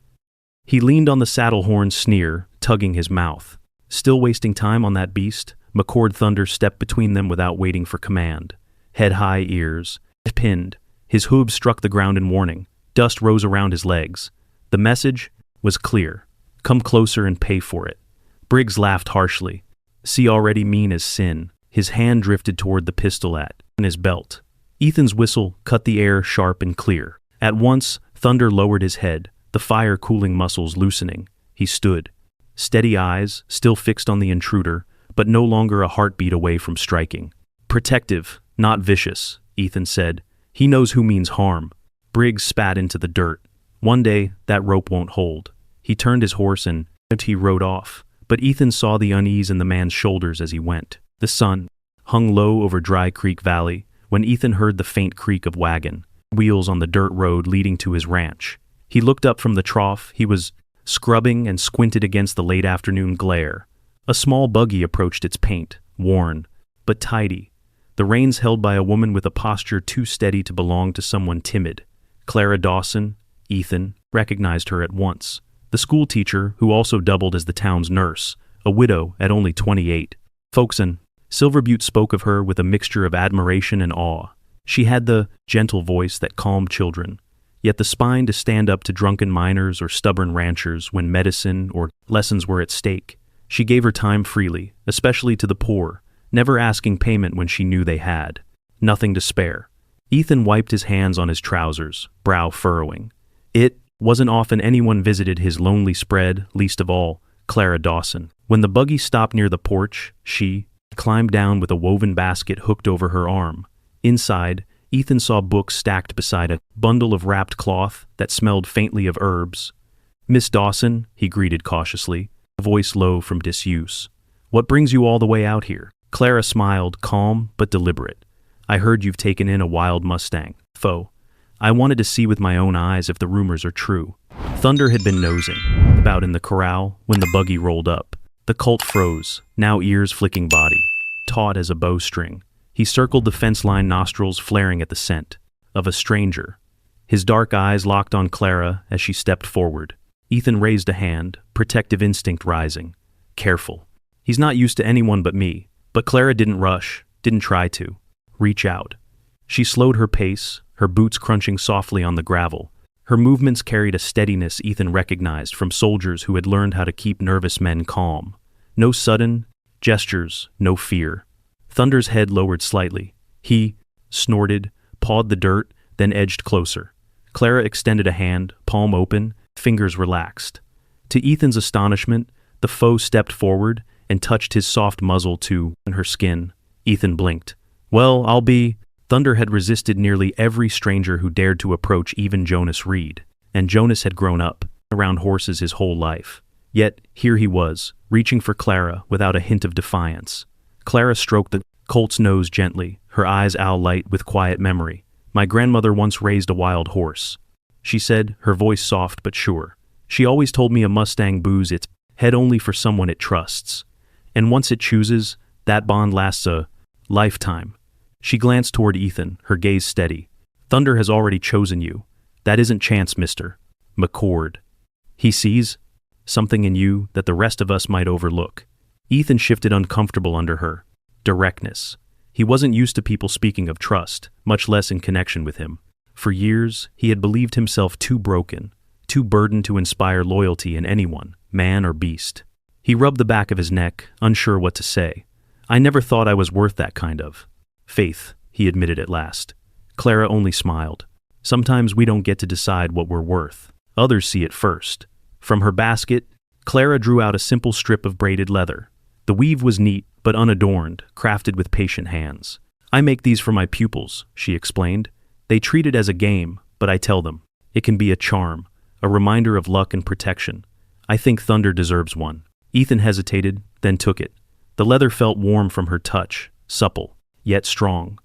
He leaned on the saddle horn, sneer, tugging his mouth. Still wasting time on that beast? McCord. Thunder stepped between them without waiting for command. Head high, ears pinned. His hooves struck the ground in warning. Dust rose around his legs. The message was clear. "Come closer and pay for it." Briggs laughed harshly. "See, already mean as sin." His hand drifted toward the pistol in his belt. Ethan's whistle cut the air sharp and clear. At once, Thunder lowered his head, the fire-cooling muscles loosening. He stood, steady eyes still fixed on the intruder, but no longer a heartbeat away from striking. "Protective, not vicious," Ethan said. "He knows who means harm." Briggs spat into the dirt. "One day, that rope won't hold." He turned his horse and he rode off, but Ethan saw the unease in the man's shoulders as he went. The sun hung low over Dry Creek Valley when Ethan heard the faint creak of wagon wheels on the dirt road leading to his ranch. He looked up from the trough he was scrubbing and squinted against the late afternoon glare. A small buggy approached its paint, worn, but tidy. The reins held by a woman with a posture too steady to belong to someone timid. Clara Dawson, Ethan, recognized her at once. The school teacher, who also doubled as the town's nurse, a widow at only 28. Folkson, Silver Butte spoke of her with a mixture of admiration and awe. She had the gentle voice that calmed children, yet the spine to stand up to drunken miners or stubborn ranchers when medicine or lessons were at stake. She gave her time freely, especially to the poor, never asking payment when she knew they had nothing to spare. Ethan wiped his hands on his trousers, brow furrowing. It wasn't often anyone visited his lonely spread, least of all Clara Dawson. When the buggy stopped near the porch, she climbed down with a woven basket hooked over her arm. Inside, Ethan saw books stacked beside a bundle of wrapped cloth that smelled faintly of herbs. "Miss Dawson," he greeted cautiously, a voice low from disuse. "What brings you all the way out here?" Clara smiled, calm but deliberate. "I heard you've taken in a wild Mustang, foal. I wanted to see with my own eyes if the rumors are true." Thunder had been nosing about in the corral when the buggy rolled up. The colt froze, now ears flicking body, taut as a bowstring. He circled the fence line, nostrils flaring at the scent of a stranger. His dark eyes locked on Clara as she stepped forward. Ethan raised a hand, protective instinct rising. "Careful. He's not used to anyone but me." But Clara didn't rush, didn't try to. Reach out. She slowed her pace, her boots crunching softly on the gravel. Her movements carried a steadiness Ethan recognized from soldiers who had learned how to keep nervous men calm. No sudden gestures, no fear. Thunder's head lowered slightly. He snorted, pawed the dirt, then edged closer. Clara extended a hand, palm open, fingers relaxed. To Ethan's astonishment, the foe stepped forward and touched his soft muzzle to her skin. Ethan blinked. "Well, I'll be—" Thunder had resisted nearly every stranger who dared to approach even Jonas Reed, and Jonas had grown up around horses his whole life. Yet, here he was, reaching for Clara without a hint of defiance. Clara stroked the colt's nose gently, her eyes owl-light with quiet memory. "My grandmother once raised a wild horse," she said, her voice soft but sure. "She always told me a Mustang boos its head only for someone it trusts. And once it chooses, that bond lasts a lifetime." She glanced toward Ethan, her gaze steady. "Thunder has already chosen you. That isn't chance, Mr. McCord. He sees something in you that the rest of us might overlook." Ethan shifted, uncomfortable under her directness. He wasn't used to people speaking of trust, much less in connection with him. For years, he had believed himself too broken, too burdened to inspire loyalty in anyone, man or beast. He rubbed the back of his neck, unsure what to say. "I never thought I was worth that kind of faith," he admitted at last. Clara only smiled. "Sometimes we don't get to decide what we're worth. Others see it first." From her basket, Clara drew out a simple strip of braided leather. The weave was neat but unadorned, crafted with patient hands. "I make these for my pupils," she explained. "They treat it as a game, but I tell them, it can be a charm, a reminder of luck and protection. I think Thunder deserves one." Ethan hesitated, then took it. The leather felt warm from her touch, supple, yet strong.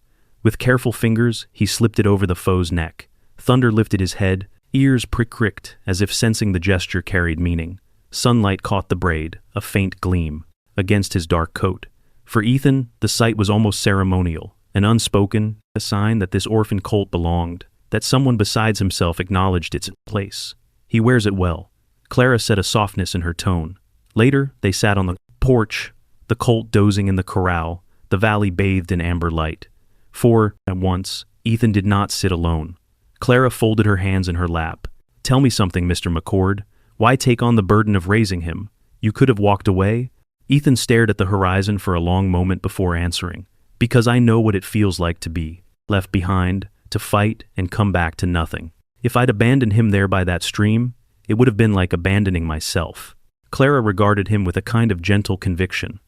With careful fingers, he slipped it over the foe's neck. Thunder lifted his head, ears prick-cricked as if sensing the gesture carried meaning. Sunlight caught the braid, a faint gleam, against his dark coat. For Ethan, the sight was almost ceremonial, an unspoken, a sign that this orphan colt belonged, that someone besides himself acknowledged its place. "He wears it well." Clara said, a softness in her tone. Later, they sat on the porch, the colt dozing in the corral, the valley bathed in amber light. For, at once, Ethan did not sit alone. Clara folded her hands in her lap. "Tell me something, Mr. McCord. Why take on the burden of raising him? You could have walked away?" Ethan stared at the horizon for a long moment before answering. "Because I know what it feels like to be left behind, to fight and come back to nothing. If I'd abandoned him there by that stream, it would have been like abandoning myself." Clara regarded him with a kind of gentle conviction.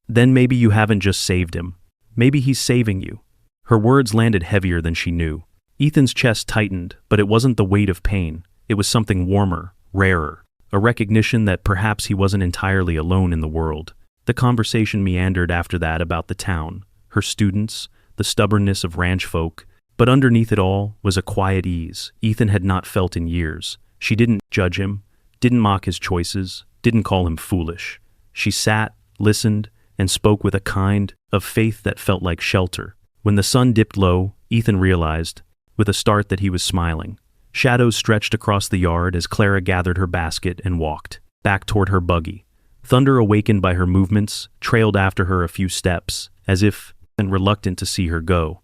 "Then maybe you haven't just saved him. Maybe he's saving you." Her words landed heavier than she knew. Ethan's chest tightened, but it wasn't the weight of pain. It was something warmer, rarer, a recognition that perhaps he wasn't entirely alone in the world. The conversation meandered after that about the town, her students, the stubbornness of ranch folk, but underneath it all was a quiet ease Ethan had not felt in years. She didn't judge him, didn't mock his choices, didn't call him foolish. She sat, listened, and spoke with a kind of faith that felt like shelter. When the sun dipped low, Ethan realized, with a start, that he was smiling. Shadows stretched across the yard as Clara gathered her basket and walked back toward her buggy. Thunder, awakened by her movements, trailed after her a few steps, as if reluctant to see her go.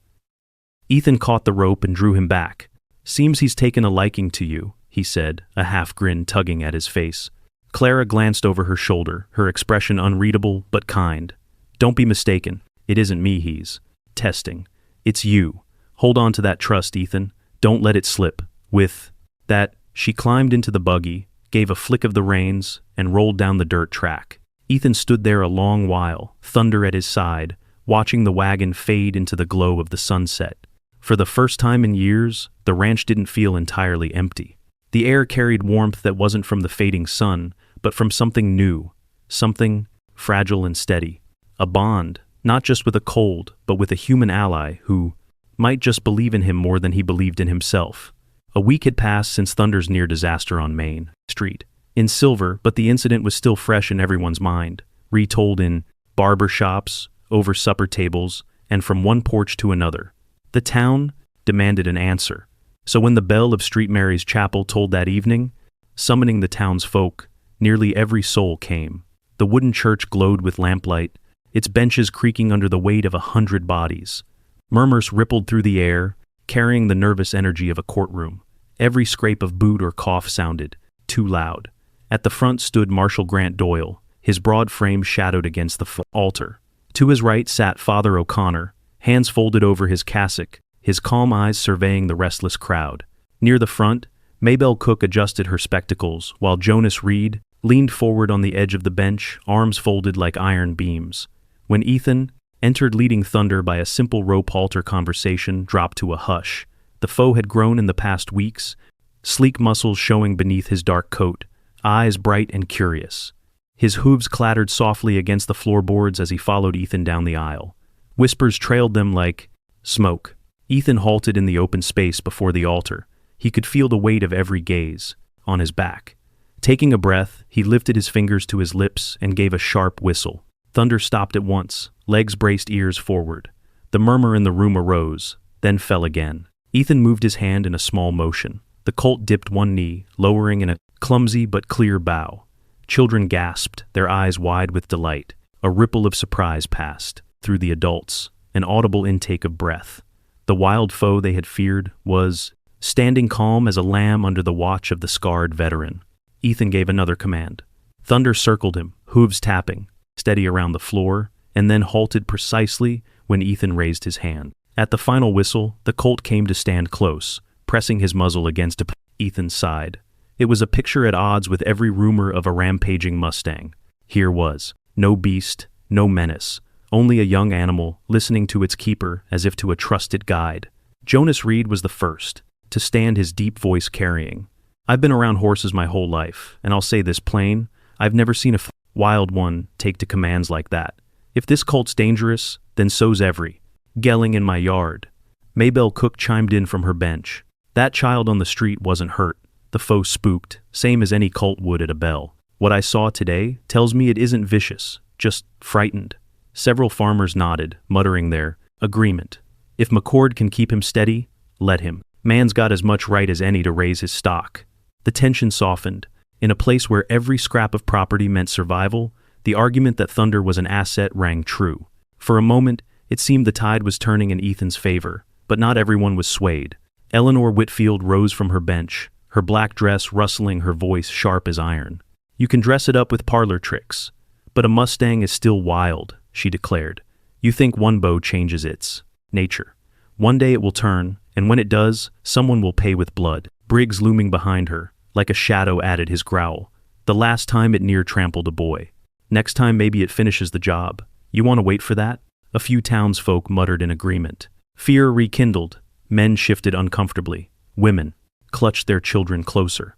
Ethan caught the rope and drew him back. "Seems he's taken a liking to you," he said, a half grin tugging at his face. Clara glanced over her shoulder, her expression unreadable but kind. "Don't be mistaken. It isn't me he's testing. It's you. Hold on to that trust, Ethan. Don't let it slip." With that, she climbed into the buggy, gave a flick of the reins, and rolled down the dirt track. Ethan stood there a long while, thunder at his side, watching the wagon fade into the glow of the sunset. For the first time in years, the ranch didn't feel entirely empty. The air carried warmth that wasn't from the fading sun, but from something new, something fragile and steady. A bond, not just with a colt, but with a human ally who might just believe in him more than he believed in himself. A week had passed since Thunder's near disaster on Main Street. In silver, but the incident was still fresh in everyone's mind, retold in barber shops, over supper tables, and from one porch to another. The town demanded an answer. So when the bell of St. Mary's Chapel tolled that evening, summoning the townsfolk, nearly every soul came. The wooden church glowed with lamplight, its benches creaking under the weight of 100 bodies. Murmurs rippled through the air, carrying the nervous energy of a courtroom. Every scrape of boot or cough sounded too loud. At the front stood Marshal Grant Doyle, his broad frame shadowed against the altar. To his right sat Father O'Connor, hands folded over his cassock, his calm eyes surveying the restless crowd. Near the front, Maybelle Cook adjusted her spectacles, while Jonas Reed leaned forward on the edge of the bench, arms folded like iron beams. When Ethan entered leading Thunder by a simple rope halter, conversation dropped to a hush. The foe had grown in the past weeks, sleek muscles showing beneath his dark coat, eyes bright and curious. His hooves clattered softly against the floorboards as he followed Ethan down the aisle. Whispers trailed them like smoke. Ethan halted in the open space before the altar. He could feel the weight of every gaze on his back. Taking a breath, he lifted his fingers to his lips and gave a sharp whistle. Thunder stopped at once, legs braced, ears forward. The murmur in the room arose, then fell again. Ethan moved his hand in a small motion. The colt dipped one knee, lowering in a clumsy but clear bow. Children gasped, their eyes wide with delight. A ripple of surprise passed through the adults, an audible intake of breath. The wild foe they had feared was standing calm as a lamb under the watch of the scarred veteran. Ethan gave another command. Thunder circled him, hooves tapping, steady around the floor, and then halted precisely when Ethan raised his hand. At the final whistle, the colt came to stand close, pressing his muzzle against Ethan's side. It was a picture at odds with every rumor of a rampaging Mustang. Here was no beast, no menace, only a young animal listening to its keeper as if to a trusted guide. Jonas Reed was the first to stand, his deep voice carrying. I've been around horses my whole life, and I'll say this plain, I've never seen a wild one take to commands like that. If this colt's dangerous, then so's every gelling in my yard. Maybelle Cook chimed in from her bench. That child on the street wasn't hurt. The foe spooked, same as any colt would at a bell. What I saw today tells me it isn't vicious, just frightened. Several farmers nodded, muttering their agreement. If McCord can keep him steady, let him. Man's got as much right as any to raise his stock. The tension softened. In a place where every scrap of property meant survival, the argument that Thunder was an asset rang true. For a moment, it seemed the tide was turning in Ethan's favor, but not everyone was swayed. Eleanor Whitfield rose from her bench, her black dress rustling, her voice sharp as iron. You can dress it up with parlor tricks, but a Mustang is still wild, she declared. You think one bow changes its nature. One day it will turn, and when it does, someone will pay with blood. Briggs, looming behind her, like a shadow, added his growl. The last time it near trampled a boy. Next time maybe it finishes the job. You want to wait for that? A few townsfolk muttered in agreement. Fear rekindled. Men shifted uncomfortably. Women clutched their children closer.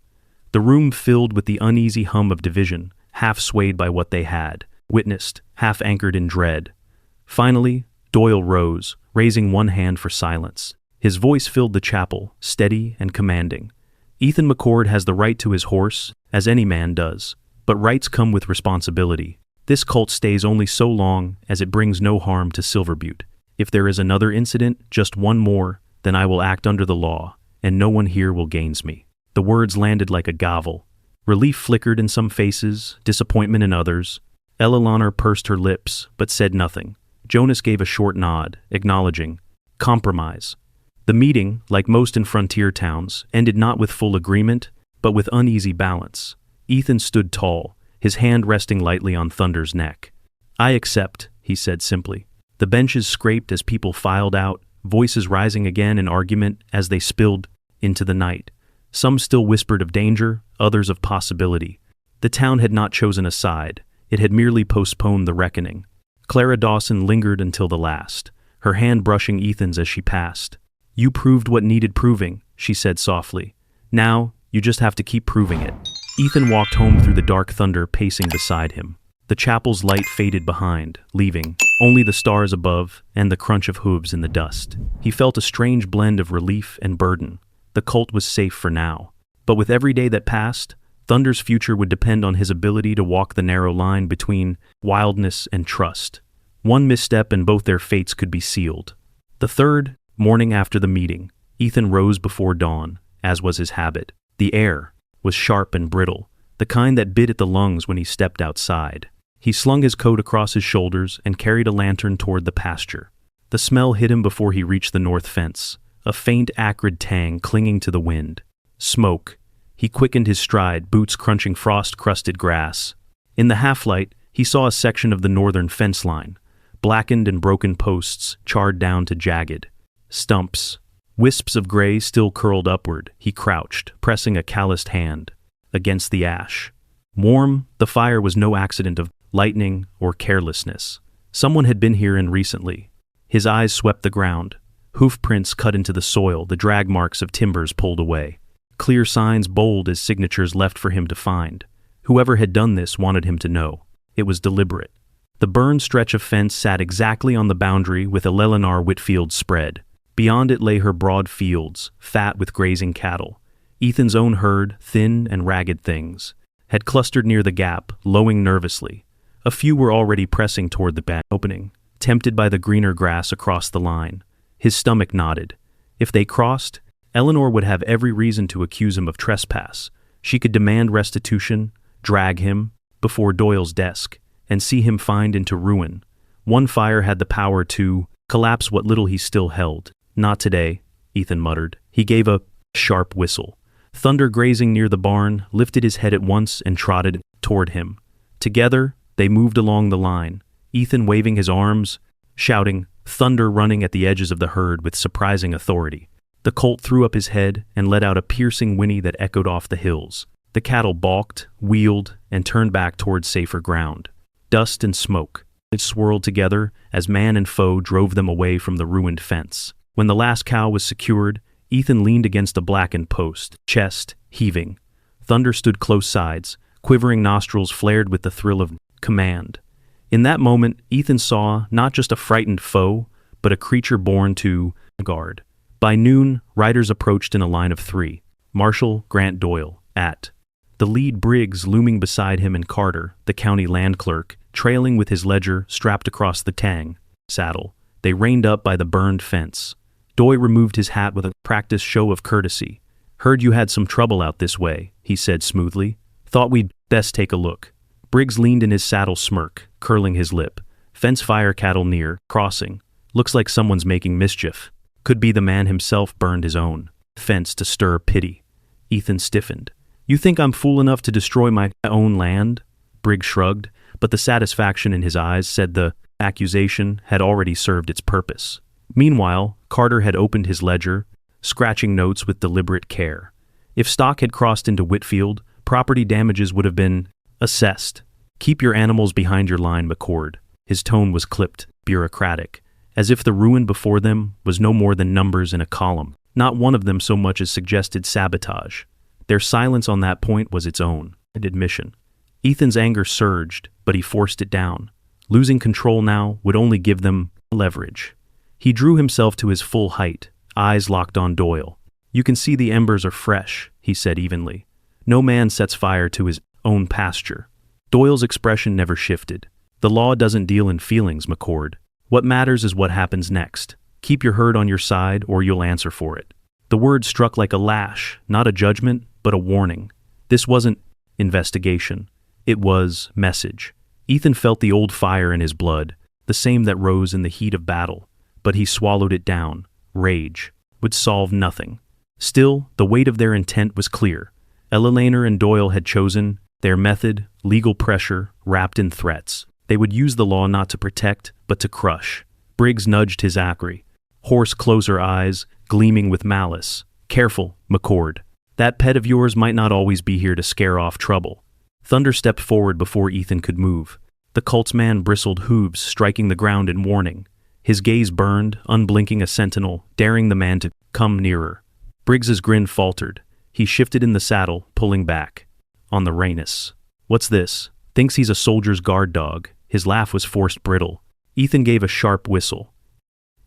The room filled with the uneasy hum of division, half swayed by what they had witnessed, half anchored in dread. Finally, Doyle rose, raising one hand for silence. His voice filled the chapel, steady and commanding. Ethan McCord has the right to his horse, as any man does, but rights come with responsibility. This colt stays only so long as it brings no harm to Silver Butte. If there is another incident, just one more, then I will act under the law, and no one here will gains me. The words landed like a gavel. Relief flickered in some faces, disappointment in others. Eleanor pursed her lips, but said nothing. Jonas gave a short nod, acknowledging compromise. The meeting, like most in frontier towns, ended not with full agreement, but with uneasy balance. Ethan stood tall, his hand resting lightly on Thunder's neck. I accept, he said simply. The benches scraped as people filed out, voices rising again in argument as they spilled into the night. Some still whispered of danger, others of possibility. The town had not chosen a side. It had merely postponed the reckoning. Clara Dawson lingered until the last, her hand brushing Ethan's as she passed. "You proved what needed proving," she said softly. "Now, you just have to keep proving it." Ethan walked home through the dark thunder pacing beside him. The chapel's light faded behind, leaving only the stars above and the crunch of hooves in the dust. He felt a strange blend of relief and burden. The colt was safe for now. But with every day that passed, Thunder's future would depend on his ability to walk the narrow line between wildness and trust. One misstep and both their fates could be sealed. The third morning after the meeting, Ethan rose before dawn, as was his habit. The air was sharp and brittle, the kind that bit at the lungs when he stepped outside. He slung his coat across his shoulders and carried a lantern toward the pasture. The smell hit him before he reached the north fence, a faint acrid tang clinging to the wind. Smoke. He quickened his stride, boots crunching frost-crusted grass. In the half-light, he saw a section of the northern fence line, blackened and broken posts charred down to jagged stumps. Wisps of gray still curled upward. He crouched, pressing a calloused hand against the ash. Warm, the fire was no accident of lightning or carelessness. Someone had been here in recently. His eyes swept the ground. Hoof prints cut into the soil, the drag marks of timbers pulled away. Clear signs bold as signatures left for him to find. Whoever had done this wanted him to know. It was deliberate. The burned stretch of fence sat exactly on the boundary with Eleanor Whitfield's spread. Beyond it lay her broad fields, fat with grazing cattle. Ethan's own herd, thin and ragged things, had clustered near the gap, lowing nervously. A few were already pressing toward the back opening, tempted by the greener grass across the line. His stomach nodded. If they crossed, Eleanor would have every reason to accuse him of trespass. She could demand restitution, drag him before Doyle's desk, and see him fined into ruin. One fire had the power to collapse what little he still held. "Not today," Ethan muttered. He gave a sharp whistle. Thunder, grazing near the barn, lifted his head at once and trotted toward him. Together, they moved along the line, Ethan waving his arms, shouting, Thunder running at the edges of the herd with surprising authority. The colt threw up his head and let out a piercing whinny that echoed off the hills. The cattle balked, wheeled, and turned back toward safer ground. Dust and smoke swirled together as man and foe drove them away from the ruined fence. When the last cow was secured, Ethan leaned against a blackened post, chest heaving. Thunder stood close sides, quivering nostrils flared with the thrill of command. In that moment, Ethan saw not just a frightened foe, but a creature born to guard. By noon, riders approached in a line of 3. Marshal, Grant, Doyle, at the lead, Briggs looming beside him, and Carter, the county land clerk, trailing with his ledger strapped across the tang saddle. They reined up by the burned fence. Doyle removed his hat with a practiced show of courtesy. "Heard you had some trouble out this way," he said smoothly. "Thought we'd best take a look." Briggs leaned in his saddle, smirk, curling his lip. "Fence fire, cattle near, crossing. Looks like someone's making mischief. Could be the man himself burned his own fence to stir pity." Ethan stiffened. "You think I'm fool enough to destroy my own land?" Briggs shrugged, but the satisfaction in his eyes said the accusation had already served its purpose. Meanwhile, Carter had opened his ledger, scratching notes with deliberate care. If stock had crossed into Whitfield, property damages would have been assessed. "Keep your animals behind your line, McCord." His tone was clipped, bureaucratic, as if the ruin before them was no more than numbers in a column. Not one of them so much as suggested sabotage. Their silence on that point was its own admission. Ethan's anger surged, but he forced it down. Losing control now would only give them leverage. He drew himself to his full height, eyes locked on Doyle. "You can see the embers are fresh," he said evenly. "No man sets fire to his own pasture." Doyle's expression never shifted. "The law doesn't deal in feelings, McCord. What matters is what happens next. Keep your herd on your side or you'll answer for it." The word struck like a lash, not a judgment, but a warning. This wasn't investigation. It was message. Ethan felt the old fire in his blood, the same that rose in the heat of battle, but he swallowed it down. Rage would solve nothing. Still, the weight of their intent was clear. Eleanor and Doyle had chosen their method, legal pressure, wrapped in threats. They would use the law not to protect, but to crush. Briggs nudged his acre, hoarse, closer eyes gleaming with malice. "Careful, McCord." That pet of yours might not always be here to scare off trouble. Thunder stepped forward before Ethan could move. The colt's man bristled hooves, striking the ground in warning. His gaze burned, unblinking a sentinel, daring the man to come nearer. Briggs's grin faltered. He shifted in the saddle, pulling back. On the reiness. What's this? Thinks he's a soldier's guard dog. His laugh was forced brittle. Ethan gave a sharp whistle.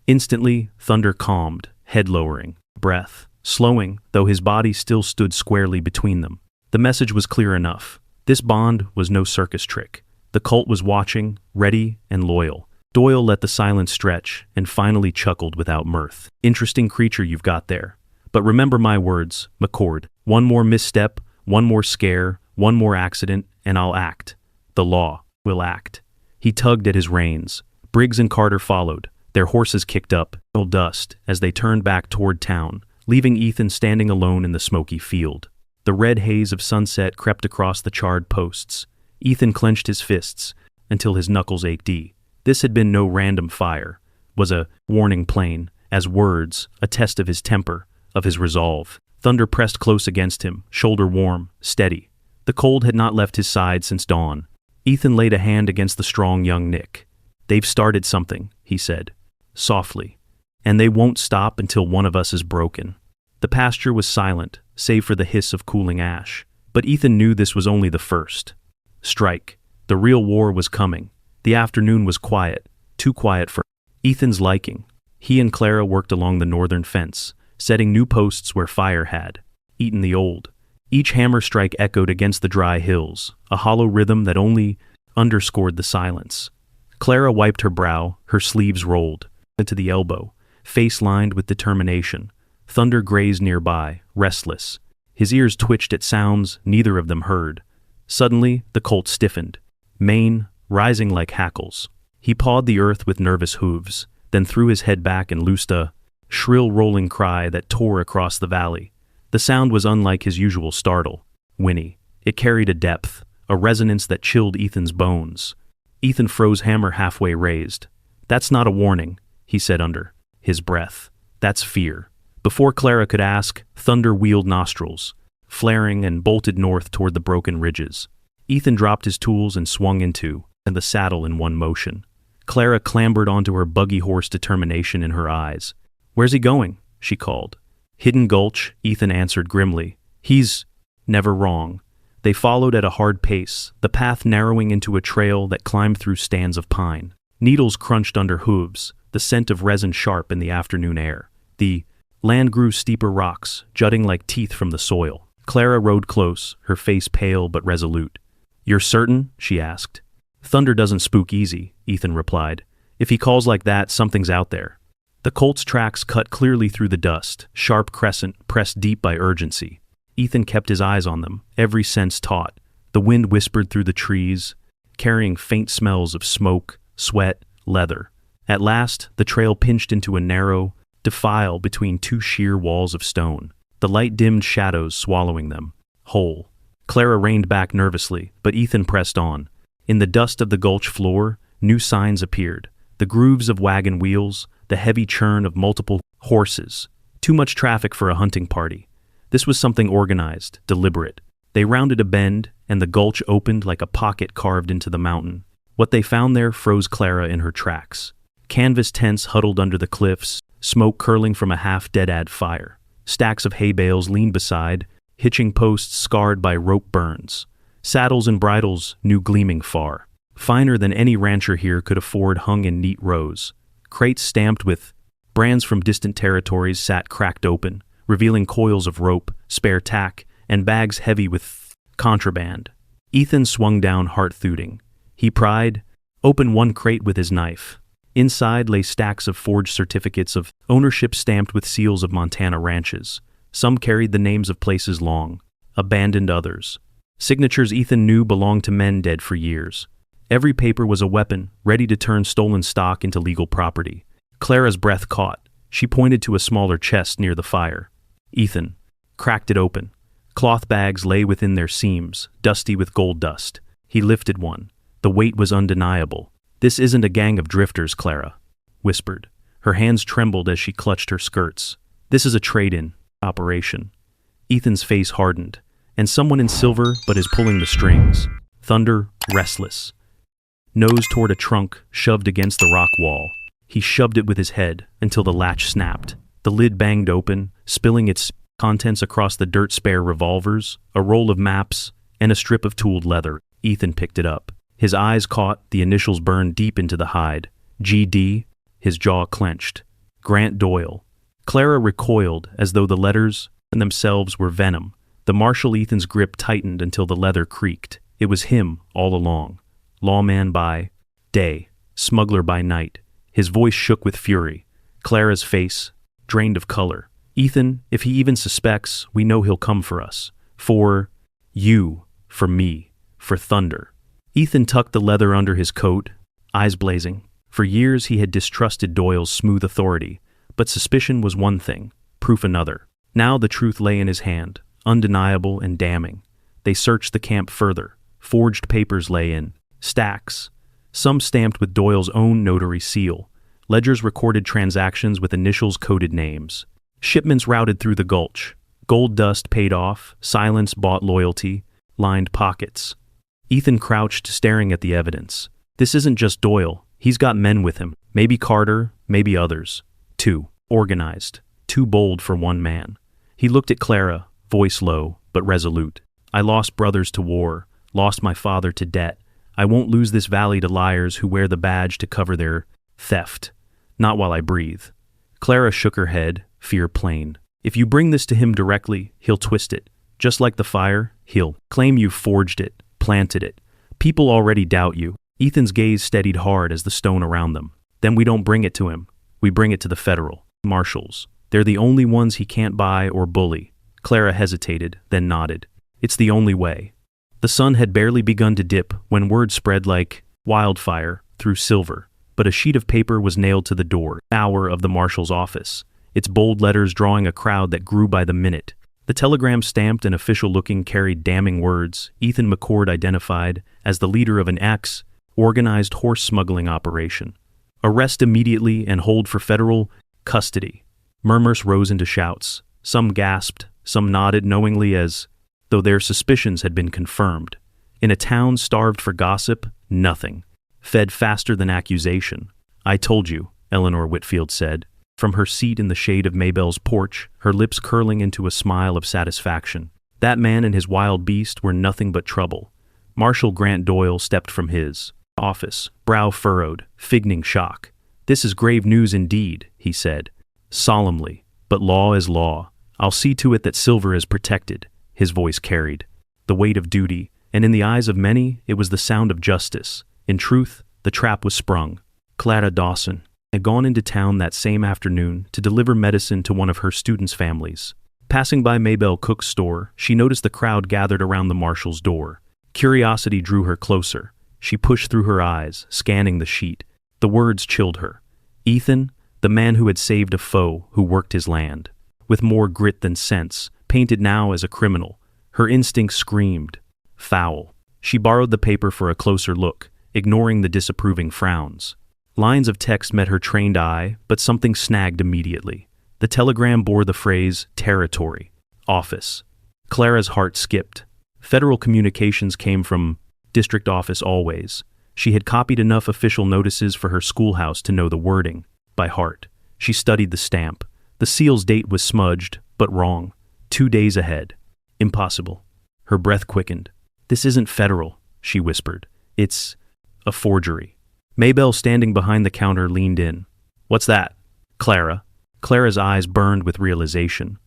Instantly, Thunder calmed, head lowering, breath slowing, though his body still stood squarely between them. The message was clear enough. This bond was no circus trick. The colt was watching, ready and loyal. Doyle let the silence stretch and finally chuckled without mirth. Interesting creature you've got there. But remember my words, McCord. One more misstep, one more scare, one more accident, and I'll act. The law will act. He tugged at his reins. Briggs and Carter followed. Their horses kicked up, dust, as they turned back toward town, leaving Ethan standing alone in the smoky field. The red haze of sunset crept across the charred posts. Ethan clenched his fists until his knuckles ached. This had been no random fire, was a warning plain, as words, a test of his temper, of his resolve. Thunder pressed close against him, shoulder warm, steady. The cold had not left his side since dawn. Ethan laid a hand against the strong young Nick. They've started something, he said, softly, and they won't stop until one of us is broken. The pasture was silent, save for the hiss of cooling ash, but Ethan knew this was only the first. Strike. The real war was coming. The afternoon was quiet, too quiet for Ethan's liking. He and Clara worked along the northern fence, setting new posts where fire had eaten the old. Each hammer strike echoed against the dry hills, a hollow rhythm that only underscored the silence. Clara wiped her brow, her sleeves rolled to the elbow, face lined with determination. Thunder grazed nearby, restless. His ears twitched at sounds neither of them heard. Suddenly, the colt stiffened, mane rising like hackles. He pawed the earth with nervous hooves, then threw his head back and loosed a shrill rolling cry that tore across the valley. The sound was unlike his usual startle, whinny. It carried a depth, a resonance that chilled Ethan's bones. Ethan froze, hammer halfway raised. That's not a warning, he said under his breath. That's fear. Before Clara could ask, Thunder wheeled nostrils, flaring, and bolted north toward the broken ridges. Ethan dropped his tools and swung into the saddle in one motion. Clara clambered onto her buggy horse, determination in her eyes. Where's he going? She called. Hidden Gulch, Ethan answered grimly. He's never wrong. They followed at a hard pace, the path narrowing into a trail that climbed through stands of pine. Needles crunched under hooves, the scent of resin sharp in the afternoon air. The land grew steeper rocks, jutting like teeth from the soil. Clara rode close, her face pale but resolute. You're certain? She asked. Thunder doesn't spook easy, Ethan replied. If he calls like that, something's out there. The colt's tracks cut clearly through the dust, sharp crescent pressed deep by urgency. Ethan kept his eyes on them, every sense taut. The wind whispered through the trees, carrying faint smells of smoke, sweat, leather. At last, the trail pinched into a narrow defile between two sheer walls of stone, the light dimmed shadows swallowing them whole. Clara reined back nervously, but Ethan pressed on. In the dust of the gulch floor, new signs appeared. The grooves of wagon wheels, the heavy churn of multiple horses. Too much traffic for a hunting party. This was something organized, deliberate. They rounded a bend, and the gulch opened like a pocket carved into the mountain. What they found there froze Clara in her tracks. Canvas tents huddled under the cliffs, smoke curling from a half-dead fire. Stacks of hay bales leaned beside, hitching posts scarred by rope burns. Saddles and bridles new gleaming far. Finer than any rancher here could afford hung in neat rows. Crates stamped with brands from distant territories sat cracked open, revealing coils of rope, spare tack, and bags heavy with contraband. Ethan swung down, heart-thudding. He pried open one crate with his knife. Inside lay stacks of forged certificates of ownership stamped with seals of Montana ranches. Some carried the names of places long abandoned, others signatures Ethan knew belonged to men dead for years. Every paper was a weapon, ready to turn stolen stock into legal property. Clara's breath caught. She pointed to a smaller chest near the fire. Ethan cracked it open. Cloth bags lay within their seams, dusty with gold dust. He lifted one. The weight was undeniable. This isn't a gang of drifters, Clara whispered. Her hands trembled as she clutched her skirts. This is a trade-in operation. Ethan's face hardened. And someone in silver but is pulling the strings. Thunder, restless. Nose toward a trunk, shoved against the rock wall. He shoved it with his head until the latch snapped. The lid banged open, spilling its contents across the dirt-spare revolvers, a roll of maps, and a strip of tooled leather. Ethan picked it up. His eyes caught, the initials burned deep into the hide. GD, his jaw clenched. Grant Doyle. Clara recoiled as though the letters themselves were venom. The Marshal Ethan's grip tightened until the leather creaked. It was him all along. Lawman by day, smuggler by night. His voice shook with fury. Clara's face drained of color. Ethan, if he even suspects, we know he'll come for us. For you, for me, for Thunder. Ethan tucked the leather under his coat, eyes blazing. For years he had distrusted Doyle's smooth authority, but suspicion was one thing, proof another. Now the truth lay in his hand, undeniable and damning. They searched the camp further. Forged papers lay in stacks, some stamped with Doyle's own notary seal. Ledgers recorded transactions with initials coded names. Shipments routed through the Gulch. Gold dust paid off, silence bought loyalty, lined pockets. Ethan crouched, staring at the evidence. This isn't just Doyle. He's got men with him. Maybe Carter, maybe others. Too organized, too bold for one man. He looked at Clara, voice low, but resolute. I lost brothers to war, lost my father to debt. I won't lose this valley to liars who wear the badge to cover their theft. Not while I breathe. Clara shook her head, fear plain. If you bring this to him directly, he'll twist it. Just like the fire, he'll claim you forged it, planted it. People already doubt you. Ethan's gaze steadied hard as the stone around them. Then we don't bring it to him. We bring it to the federal marshals. They're the only ones he can't buy or bully. Clara hesitated, then nodded. It's the only way. The sun had barely begun to dip when word spread like wildfire through silver, but a sheet of paper was nailed to the door, hour of the marshal's office, its bold letters drawing a crowd that grew by the minute. The telegram, stamped and official-looking, carried damning words. Ethan McCord identified as the leader of an organized horse smuggling operation. Arrest immediately and hold for federal custody. Murmurs rose into shouts. Some gasped, some nodded knowingly as though their suspicions had been confirmed. In a town starved for gossip, nothing. Fed faster than accusation. I told you, Eleanor Whitfield said, from her seat in the shade of Maybelle's porch, her lips curling into a smile of satisfaction. That man and his wild beast were nothing but trouble. Marshal Grant Doyle stepped from his office, brow furrowed, figning shock. This is grave news indeed, he said, solemnly, but law is law. I'll see to it that silver is protected. His voice carried the weight of duty, and in the eyes of many, it was the sound of justice. In truth, the trap was sprung. Clara Dawson had gone into town that same afternoon to deliver medicine to one of her students' families. Passing by Maybelle Cook's store, she noticed the crowd gathered around the marshal's door. Curiosity drew her closer. She pushed through her eyes, scanning the sheet. The words chilled her. Ethan, the man who had saved a foe who worked his land. With more grit than sense, painted now as a criminal. Her instincts screamed. Foul. She borrowed the paper for a closer look, ignoring the disapproving frowns. Lines of text met her trained eye, but something snagged immediately. The telegram bore the phrase, territory, office. Clara's heart skipped. Federal communications came from district office always. She had copied enough official notices for her schoolhouse to know the wording by heart. She studied the stamp. The seal's date was smudged, but wrong. 2 days ahead. Impossible. Her breath quickened. This isn't federal, she whispered. It's a forgery. Maybelle, standing behind the counter, leaned in. What's that? Clara. Clara's eyes burned with realization.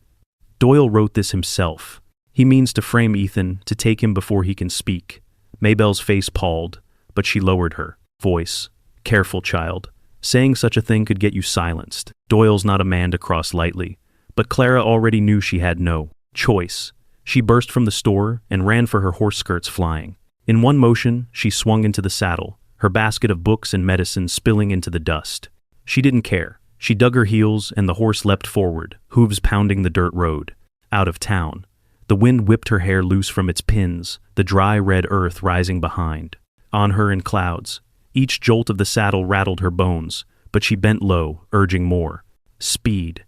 Doyle wrote this himself. He means to frame Ethan, to take him before he can speak. Maybelle's face palled, but she lowered her voice. Careful, child. Saying such a thing could get you silenced. Doyle's not a man to cross lightly. But Clara already knew she had no choice. She burst from the store and ran for her horse skirts flying. In one motion, she swung into the saddle, her basket of books and medicine spilling into the dust. She didn't care. She dug her heels and the horse leapt forward, hooves pounding the dirt road. Out of town. The wind whipped her hair loose from its pins, the dry red earth rising behind. On her in clouds. Each jolt of the saddle rattled her bones, but she bent low, urging more. Speed.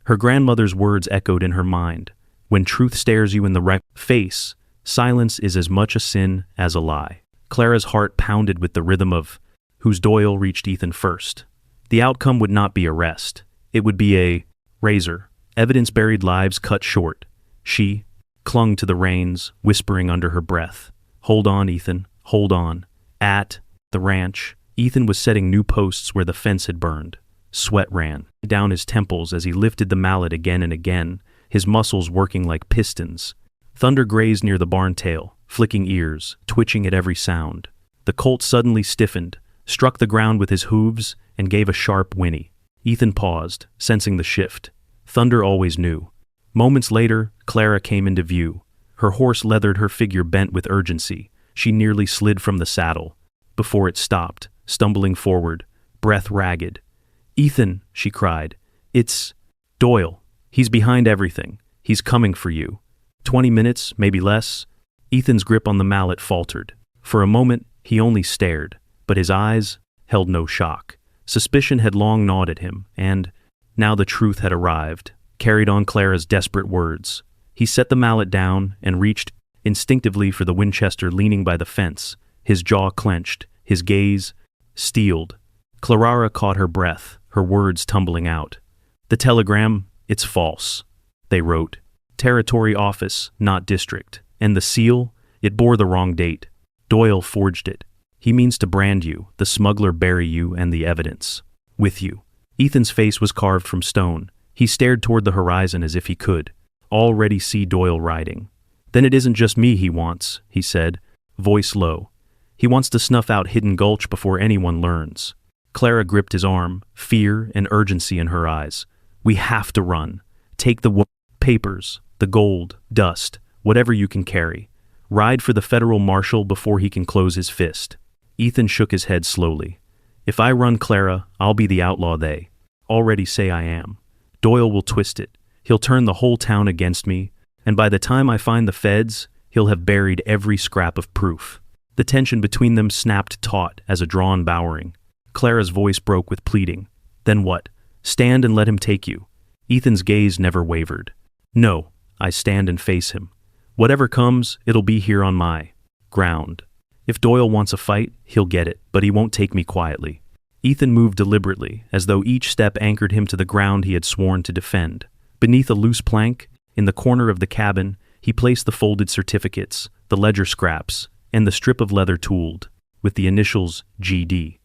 Her grandmother's words echoed in her mind. When truth stares you in the face, silence is as much a sin as a lie. Clara's heart pounded with the rhythm of whose Doyle reached Ethan first. The outcome would not be arrest. It would be a razor. Evidence-buried lives cut short. She clung to the reins, whispering under her breath, "Hold on, Ethan, hold on." At the ranch, Ethan was setting new posts where the fence had burned. Sweat ran down his temples as he lifted the mallet again and again, his muscles working like pistons. Thunder grazed near the barn tail, flicking ears, twitching at every sound. The colt suddenly stiffened, struck the ground with his hooves, and gave a sharp whinny. Ethan paused, sensing the shift. Thunder always knew. Moments later, Clara came into view. Her horse leathered, her figure bent with urgency. She nearly slid from the saddle. Before it stopped, stumbling forward, breath ragged. "Ethan," she cried. "It's Doyle. He's behind everything. He's coming for you." 20 minutes, maybe less. Ethan's grip on the mallet faltered. For a moment, he only stared, but his eyes held no shock. Suspicion had long gnawed at him, and now the truth had arrived, carried on Clara's desperate words. He set the mallet down and reached instinctively for the Winchester leaning by the fence, his jaw clenched, his gaze steeled. Clara caught her breath, her words tumbling out. "The telegram, it's false," they wrote. "Territory office, not district. And the seal, it bore the wrong date. Doyle forged it. He means to brand you, the smuggler bury you and the evidence. With you." Ethan's face was carved from stone. He stared toward the horizon as if he could already see Doyle riding. "Then it isn't just me he wants," he said, voice low. "He wants to snuff out Hidden Gulch before anyone learns." Clara gripped his arm, fear and urgency in her eyes. "We have to run. Take the papers, the gold, dust, whatever you can carry. Ride for the federal marshal before he can close his fist." Ethan shook his head slowly. "If I run, Clara, I'll be the outlaw they already say I am. Doyle will twist it. He'll turn the whole town against me, and by the time I find the feds, he'll have buried every scrap of proof." The tension between them snapped taut as a drawn bowering. Clara's voice broke with pleading. "Then what? Stand and let him take you." Ethan's gaze never wavered. "No, I stand and face him. Whatever comes, it'll be here on my ground. If Doyle wants a fight, he'll get it, but he won't take me quietly." Ethan moved deliberately, as though each step anchored him to the ground he had sworn to defend. Beneath a loose plank, in the corner of the cabin, he placed the folded certificates, the ledger scraps, and the strip of leather tooled, with the initials GD.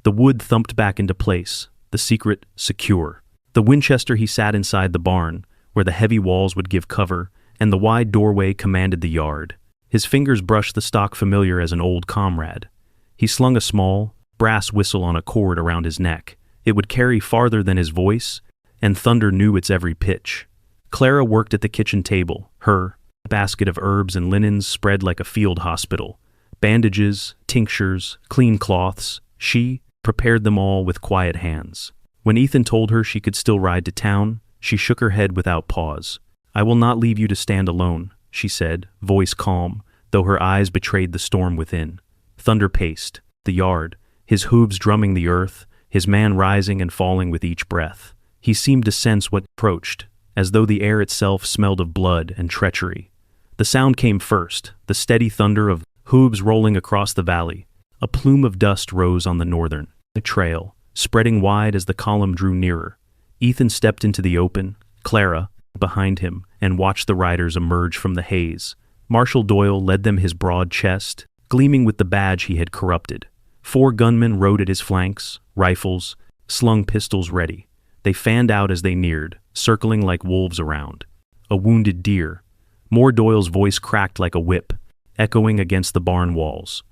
The wood thumped back into place, the secret secure. The Winchester he sat inside the barn, where the heavy walls would give cover, and the wide doorway commanded the yard. His fingers brushed the stock familiar as an old comrade. He slung a small, brass whistle on a cord around his neck. It would carry farther than his voice, and Thunder knew its every pitch. Clara worked at the kitchen table, her basket of herbs and linens spread like a field hospital. Bandages, tinctures, clean cloths, she prepared them all with quiet hands. When Ethan told her she could still ride to town, she shook her head without pause. "I will not leave you to stand alone," she said, voice calm, though her eyes betrayed the storm within. Thunder paced the yard, his hooves drumming the earth, his man rising and falling with each breath. He seemed to sense what approached, as though the air itself smelled of blood and treachery. The sound came first, the steady thunder of hooves rolling across the valley. A plume of dust rose on the northern trail, spreading wide as the column drew nearer. Ethan stepped into the open, Clara behind him, and watched the riders emerge from the haze. Marshal Doyle led them, his broad chest gleaming with the badge he had corrupted. 4 gunmen rode at his flanks, rifles, slung pistols ready. They fanned out as they neared, circling like wolves around. A wounded deer. More Doyle's voice cracked like a whip, echoing against the barn walls.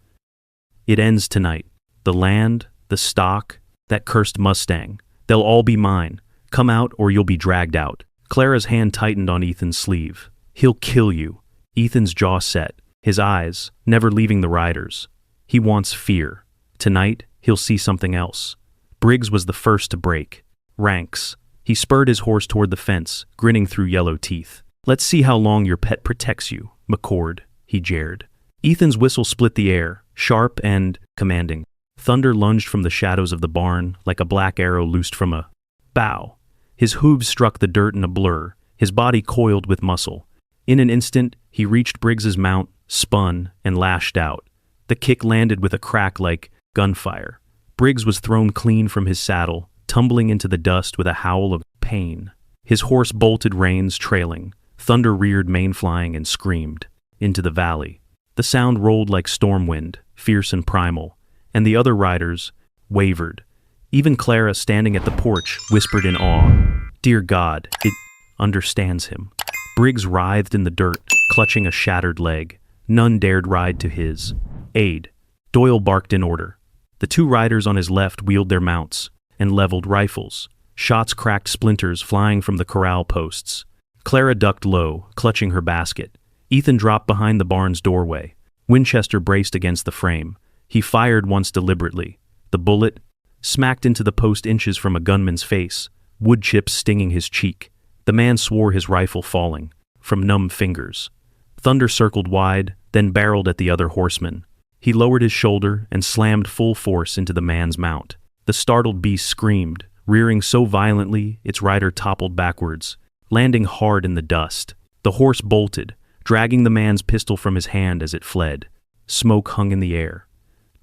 "It ends tonight. The land, the stock, that cursed Mustang. They'll all be mine. Come out or you'll be dragged out." Clara's hand tightened on Ethan's sleeve. "He'll kill you." Ethan's jaw set, his eyes never leaving the riders. He wants fear. Tonight, he'll see something else. Briggs was the first to break ranks. He spurred his horse toward the fence, grinning through yellow teeth. "Let's see how long your pet protects you, McCord," he jeered. Ethan's whistle split the air, sharp and commanding. Thunder lunged from the shadows of the barn like a black arrow loosed from a bow. His hooves struck the dirt in a blur, his body coiled with muscle. In an instant, he reached Briggs's mount, spun, and lashed out. The kick landed with a crack like gunfire. Briggs was thrown clean from his saddle, tumbling into the dust with a howl of pain. His horse bolted, reins trailing. Thunder reared, mane flying, and screamed into the valley. The sound rolled like storm wind, fierce and primal, and the other riders wavered. Even Clara, standing at the porch, whispered in awe, "Dear God, it understands him." Briggs writhed in the dirt, clutching a shattered leg. None dared ride to his aid. Doyle barked in order. The two riders on his left wheeled their mounts and leveled rifles. Shots cracked, splinters flying from the corral posts. Clara ducked low, clutching her basket. Ethan dropped behind the barn's doorway. Winchester braced against the frame. He fired once deliberately. The bullet smacked into the post inches from a gunman's face, wood chips stinging his cheek. The man swore, his rifle falling from numb fingers. Thunder circled wide, then barreled at the other horseman. He lowered his shoulder and slammed full force into the man's mount. The startled beast screamed, rearing so violently its rider toppled backwards, landing hard in the dust. The horse bolted, dragging the man's pistol from his hand as it fled. Smoke hung in the air.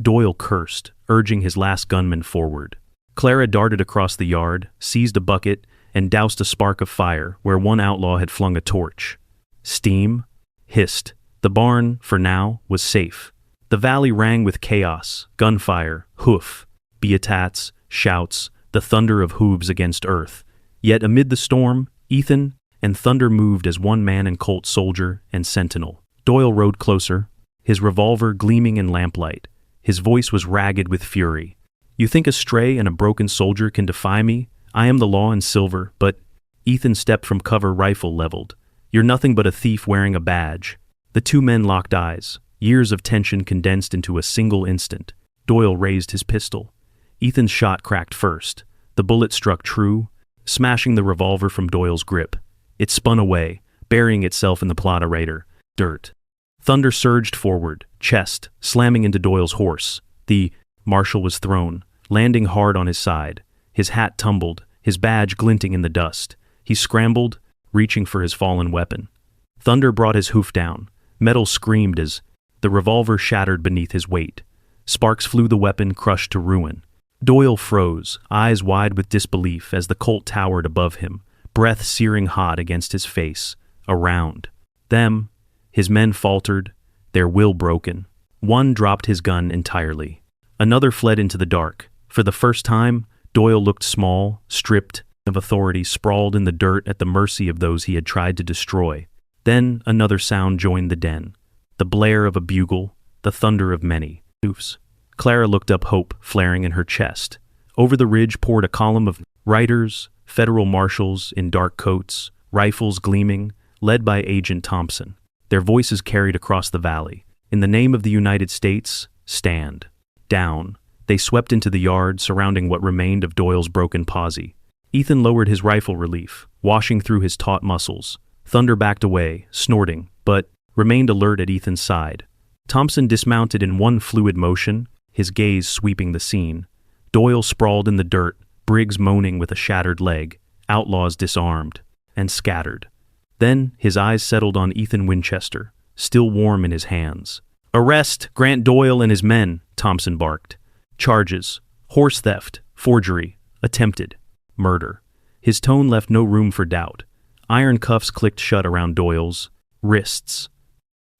Doyle cursed, urging his last gunman forward. Clara darted across the yard, seized a bucket, and doused a spark of fire where one outlaw had flung a torch. Steam hissed. The barn, for now, was safe. The valley rang with chaos, gunfire, hoof, beatats, shouts, the thunder of hooves against earth. Yet amid the storm, Ethan and Thunder moved as one man and colt, soldier and sentinel. Doyle rode closer, his revolver gleaming in lamplight. His voice was ragged with fury. "You think a stray and a broken soldier can defy me? I am the law in silver, but—" Ethan stepped from cover, rifle leveled. "You're nothing but a thief wearing a badge." The two men locked eyes, years of tension condensed into a single instant. Doyle raised his pistol. Ethan's shot cracked first. The bullet struck true, smashing the revolver from Doyle's grip. It spun away, burying itself in the plot-arator dirt. Thunder surged forward, chest slamming into Doyle's horse. The marshal was thrown, landing hard on his side. His hat tumbled, his badge glinting in the dust. He scrambled, reaching for his fallen weapon. Thunder brought his hoof down. Metal screamed as the revolver shattered beneath his weight. Sparks flew, the weapon crushed to ruin. Doyle froze, eyes wide with disbelief as the colt towered above him, breath searing hot against his face. Around them, his men faltered, their will broken. One dropped his gun entirely. Another fled into the dark. For the first time, Doyle looked small, stripped of authority, sprawled in the dirt at the mercy of those he had tried to destroy. Then another sound joined the den. The blare of a bugle, the thunder of many hoofs. Clara looked up, hope flaring in her chest. Over the ridge poured a column of riders, federal marshals in dark coats, rifles gleaming, led by Agent Thompson. Their voices carried across the valley. "In the name of the United States, stand down." They swept into the yard, surrounding what remained of Doyle's broken posse. Ethan lowered his rifle relief, washing through his taut muscles. Thunder backed away, snorting, but remained alert at Ethan's side. Thompson dismounted in one fluid motion, his gaze sweeping the scene. Doyle sprawled in the dirt, Briggs moaning with a shattered leg, outlaws disarmed and scattered. Then his eyes settled on Ethan Winchester, still warm in his hands. "Arrest Grant Doyle and his men," Thompson barked. "Charges: horse theft, forgery, attempted murder." His tone left no room for doubt. Iron cuffs clicked shut around Doyle's wrists.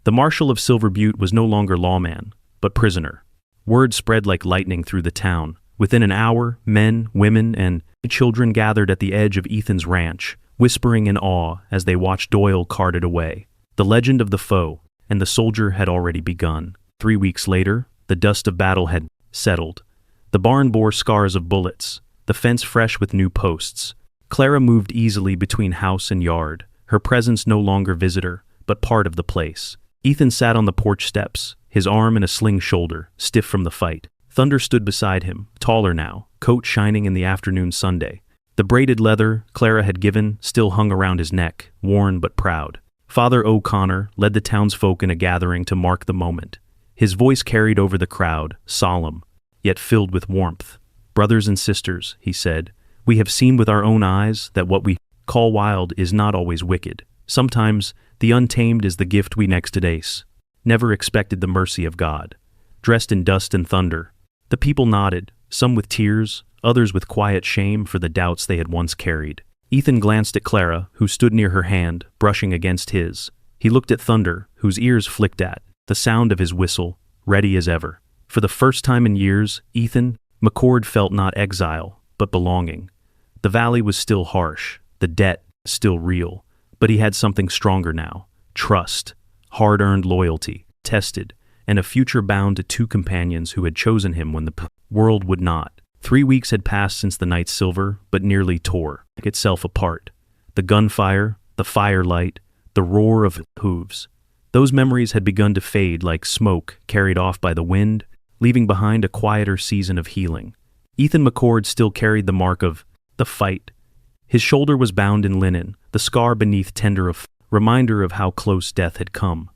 The Marshal of Silver Butte was no longer lawman, but prisoner. Word spread like lightning through the town. Within an hour, men, women, and children gathered at the edge of Ethan's ranch, whispering in awe as they watched Doyle carted away. The legend of the foe and the soldier had already begun. 3 weeks later, the dust of battle had settled. The barn bore scars of bullets, the fence fresh with new posts. Clara moved easily between house and yard, her presence no longer visitor, but part of the place. Ethan sat on the porch steps, his arm in a sling shoulder, stiff from the fight. Thunder stood beside him, taller now, coat shining in the afternoon Sunday. The braided leather Clara had given still hung around his neck, worn but proud. Father O'Connor led the townsfolk in a gathering to mark the moment. His voice carried over the crowd, solemn, yet filled with warmth. "Brothers and sisters," he said, "we have seen with our own eyes that what we call wild is not always wicked. Sometimes The untamed is the gift we next ace. Never expected the mercy of God. Dressed in dust and thunder, the people nodded, some with tears, others with quiet shame for the doubts they had once carried. Ethan glanced at Clara, who stood near her hand, brushing against his. He looked at Thunder, whose ears flicked at the sound of his whistle, ready as ever. For the first time in years, McCord felt not exile, but belonging. The valley was still harsh, the debt still real, but he had something stronger now. Trust, hard-earned loyalty, tested, and a future bound to two companions who had chosen him when the world would not. 3 weeks had passed since the night's silver, but nearly tore itself apart. The gunfire, the firelight, the roar of hooves. Those memories had begun to fade like smoke carried off by the wind, leaving behind a quieter season of healing. Ethan McCord still carried the mark of the fight. His shoulder was bound in linen, the scar beneath tender of reminder of how close death had come.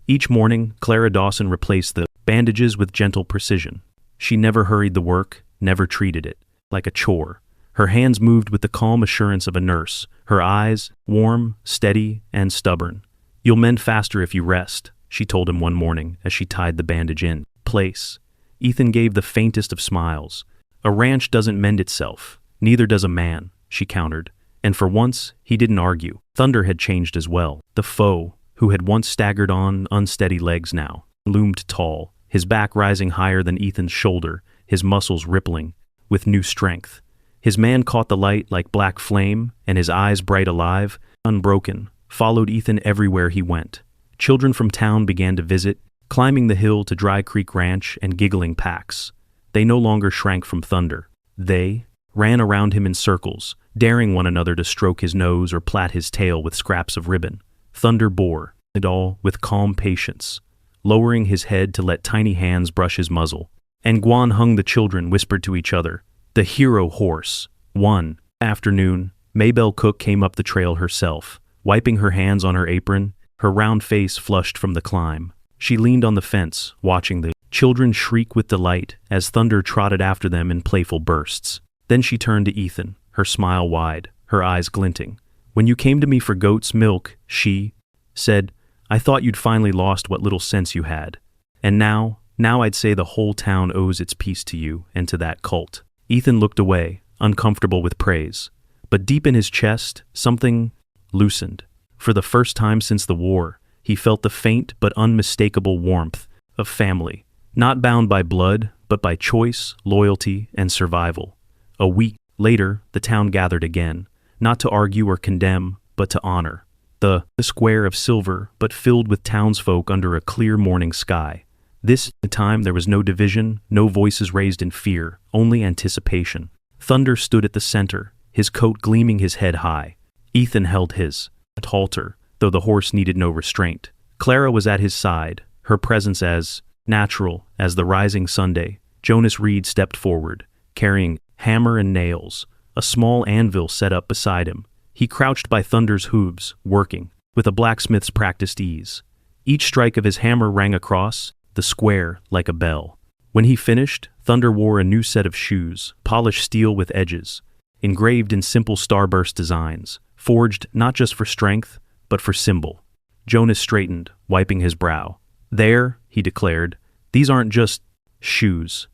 Each morning, Clara Dawson replaced the bandages with gentle precision. She never hurried the work, never treated it like a chore. Her hands moved with the calm assurance of a nurse, her eyes warm, steady, and stubborn. "You'll mend faster if you rest," she told him one morning as she tied the bandage in place. Ethan gave the faintest of smiles. "A ranch doesn't mend itself, neither does a man," she countered, and for once he didn't argue. Thunder had changed as well. The foe, who had once staggered on unsteady legs now, loomed tall, his back rising higher than Ethan's shoulder, his muscles rippling with new strength. His man caught the light like black flame, and his eyes bright alive, unbroken, followed Ethan everywhere he went. Children from town began to visit, climbing the hill to Dry Creek Ranch and giggling packs. They no longer shrank from Thunder. They ran around him in circles, daring one another to stroke his nose or plait his tail with scraps of ribbon. Thunder bore it all with calm patience, lowering his head to let tiny hands brush his muzzle. And Guan Hung the children whispered to each other, "The hero horse." One afternoon, Maybelle Cook came up the trail herself, wiping her hands on her apron, her round face flushed from the climb. She leaned on the fence, watching the children shriek with delight as Thunder trotted after them in playful bursts. Then she turned to Ethan, her smile wide, her eyes glinting. "When you came to me for goat's milk," she said, "I thought you'd finally lost what little sense you had. And now I'd say the whole town owes its peace to you and to that colt." Ethan looked away, uncomfortable with praise. But deep in his chest, something loosened. For the first time since the war, he felt the faint but unmistakable warmth of family, not bound by blood, but by choice, loyalty, and survival. A week later, the town gathered again, not to argue or condemn, but to honor. The square of silver, but filled with townsfolk under a clear morning sky. This time there was no division, no voices raised in fear, only anticipation. Thunder stood at the center, his coat gleaming his head high. Ethan held his halter, though the horse needed no restraint. Clara was at his side, her presence as natural as the rising Sunday. Jonas Reed stepped forward, carrying hammer and nails, a small anvil set up beside him. He crouched by Thunder's hooves, working, with a blacksmith's practiced ease. Each strike of his hammer rang across the square like a bell. When he finished, Thunder wore a new set of shoes, polished steel with edges, engraved in simple starburst designs, forged not just for strength, but for symbol. Jonas straightened, wiping his brow. "There," he declared, "these aren't just shoes.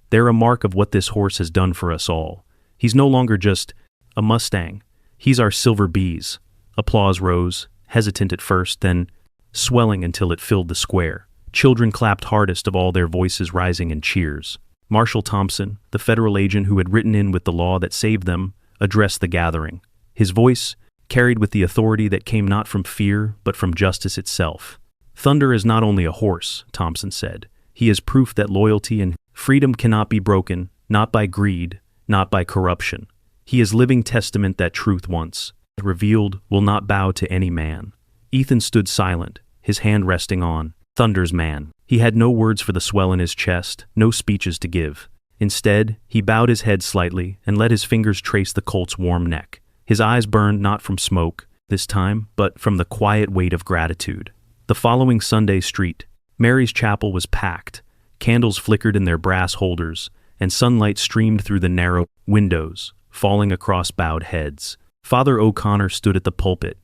They're a mark of what this horse has done for us all. He's no longer just a Mustang. He's our silver bees." Applause rose, hesitant at first, then swelling until it filled the square. Children clapped hardest of all, their voices rising in cheers. Marshal Thompson, the federal agent who had written in with the law that saved them, addressed the gathering. His voice carried with the authority that came not from fear, but from justice itself. "Thunder is not only a horse," Thompson said. "He is proof that loyalty and freedom cannot be broken, not by greed, not by corruption. He is living testament that truth once revealed will not bow to any man." Ethan stood silent, his hand resting on Thunder's man. He had no words for the swell in his chest, no speeches to give. Instead, he bowed his head slightly and let his fingers trace the colt's warm neck. His eyes burned not from smoke, this time, but from the quiet weight of gratitude. The following Sunday street, Mary's chapel, was packed. Candles flickered in their brass holders, and sunlight streamed through the narrow windows, falling across bowed heads. Father O'Connor stood at the pulpit,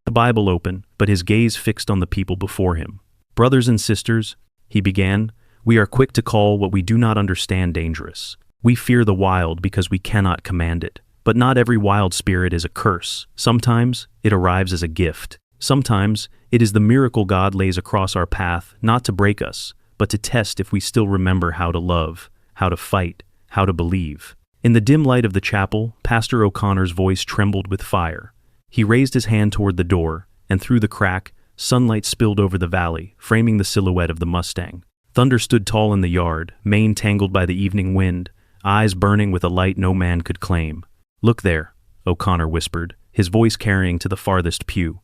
the Bible open, but his gaze fixed on the people before him. "Brothers and sisters," he began, "we are quick to call what we do not understand dangerous. We fear the wild because we cannot command it. But not every wild spirit is a curse. Sometimes it arrives as a gift. Sometimes it is the miracle God lays across our path, not to break us, but to test if we still remember how to love, how to fight, how to believe." In the dim light of the chapel, Pastor O'Connor's voice trembled with fire. He raised his hand toward the door, and through the crack, sunlight spilled over the valley, framing the silhouette of the Mustang. Thunder stood tall in the yard, mane tangled by the evening wind, eyes burning with a light no man could claim. "Look there," O'Connor whispered, his voice carrying to the farthest pew.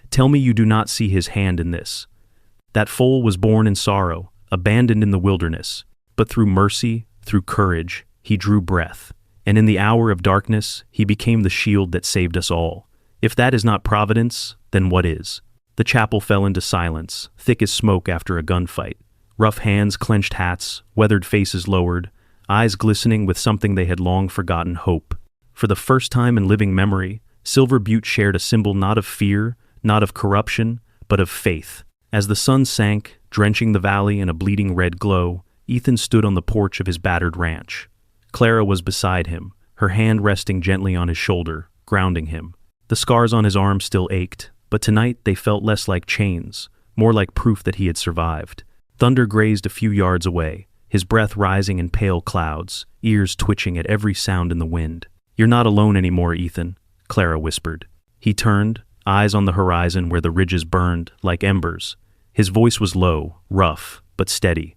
"Tell me you do not see his hand in this. That foal was born in sorrow, abandoned in the wilderness, but through mercy, through courage, he drew breath, and in the hour of darkness, he became the shield that saved us all. If that is not providence, then what is?" The chapel fell into silence, thick as smoke after a gunfight. Rough hands clenched hats, weathered faces lowered, eyes glistening with something they had long forgotten: hope. For the first time in living memory, Silver Butte shared a symbol not of fear, not of corruption, but of faith. As the sun sank, drenching the valley in a bleeding red glow, Ethan stood on the porch of his battered ranch. Clara was beside him, her hand resting gently on his shoulder, grounding him. The scars on his arm still ached, but tonight they felt less like chains, more like proof that he had survived. Thunder grazed a few yards away, his breath rising in pale clouds, ears twitching at every sound in the wind. "You're not alone anymore, Ethan," Clara whispered. He turned, eyes on the horizon where the ridges burned like embers. His voice was low, rough, but steady.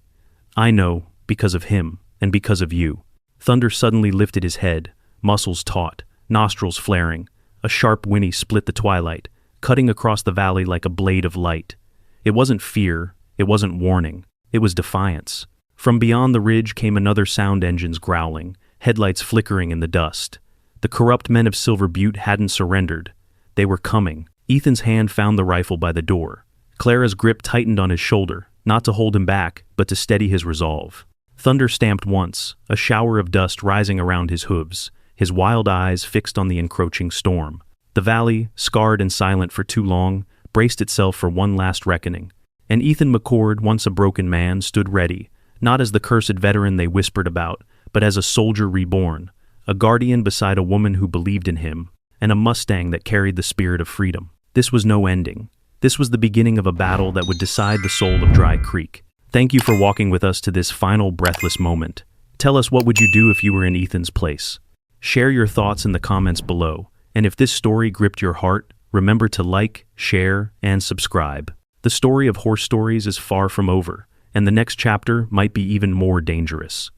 "I know, because of him, and because of you." Thunder suddenly lifted his head, muscles taut, nostrils flaring. A sharp whinny split the twilight, cutting across the valley like a blade of light. It wasn't fear, it wasn't warning, it was defiance. From beyond the ridge came another sound, engines growling, headlights flickering in the dust. The corrupt men of Silver Butte hadn't surrendered. They were coming. Ethan's hand found the rifle by the door. Clara's grip tightened on his shoulder, not to hold him back, but to steady his resolve. Thunder stamped once, a shower of dust rising around his hooves, his wild eyes fixed on the encroaching storm. The valley, scarred and silent for too long, braced itself for one last reckoning. And Ethan McCord, once a broken man, stood ready, not as the cursed veteran they whispered about, but as a soldier reborn, a guardian beside a woman who believed in him, and a Mustang that carried the spirit of freedom. This was no ending. This was the beginning of a battle that would decide the soul of Dry Creek. Thank you for walking with us to this final breathless moment. Tell us, what would you do if you were in Ethan's place? Share your thoughts in the comments below, and if this story gripped your heart, remember to like, share, and subscribe. The story of horse stories is far from over, and the next chapter might be even more dangerous.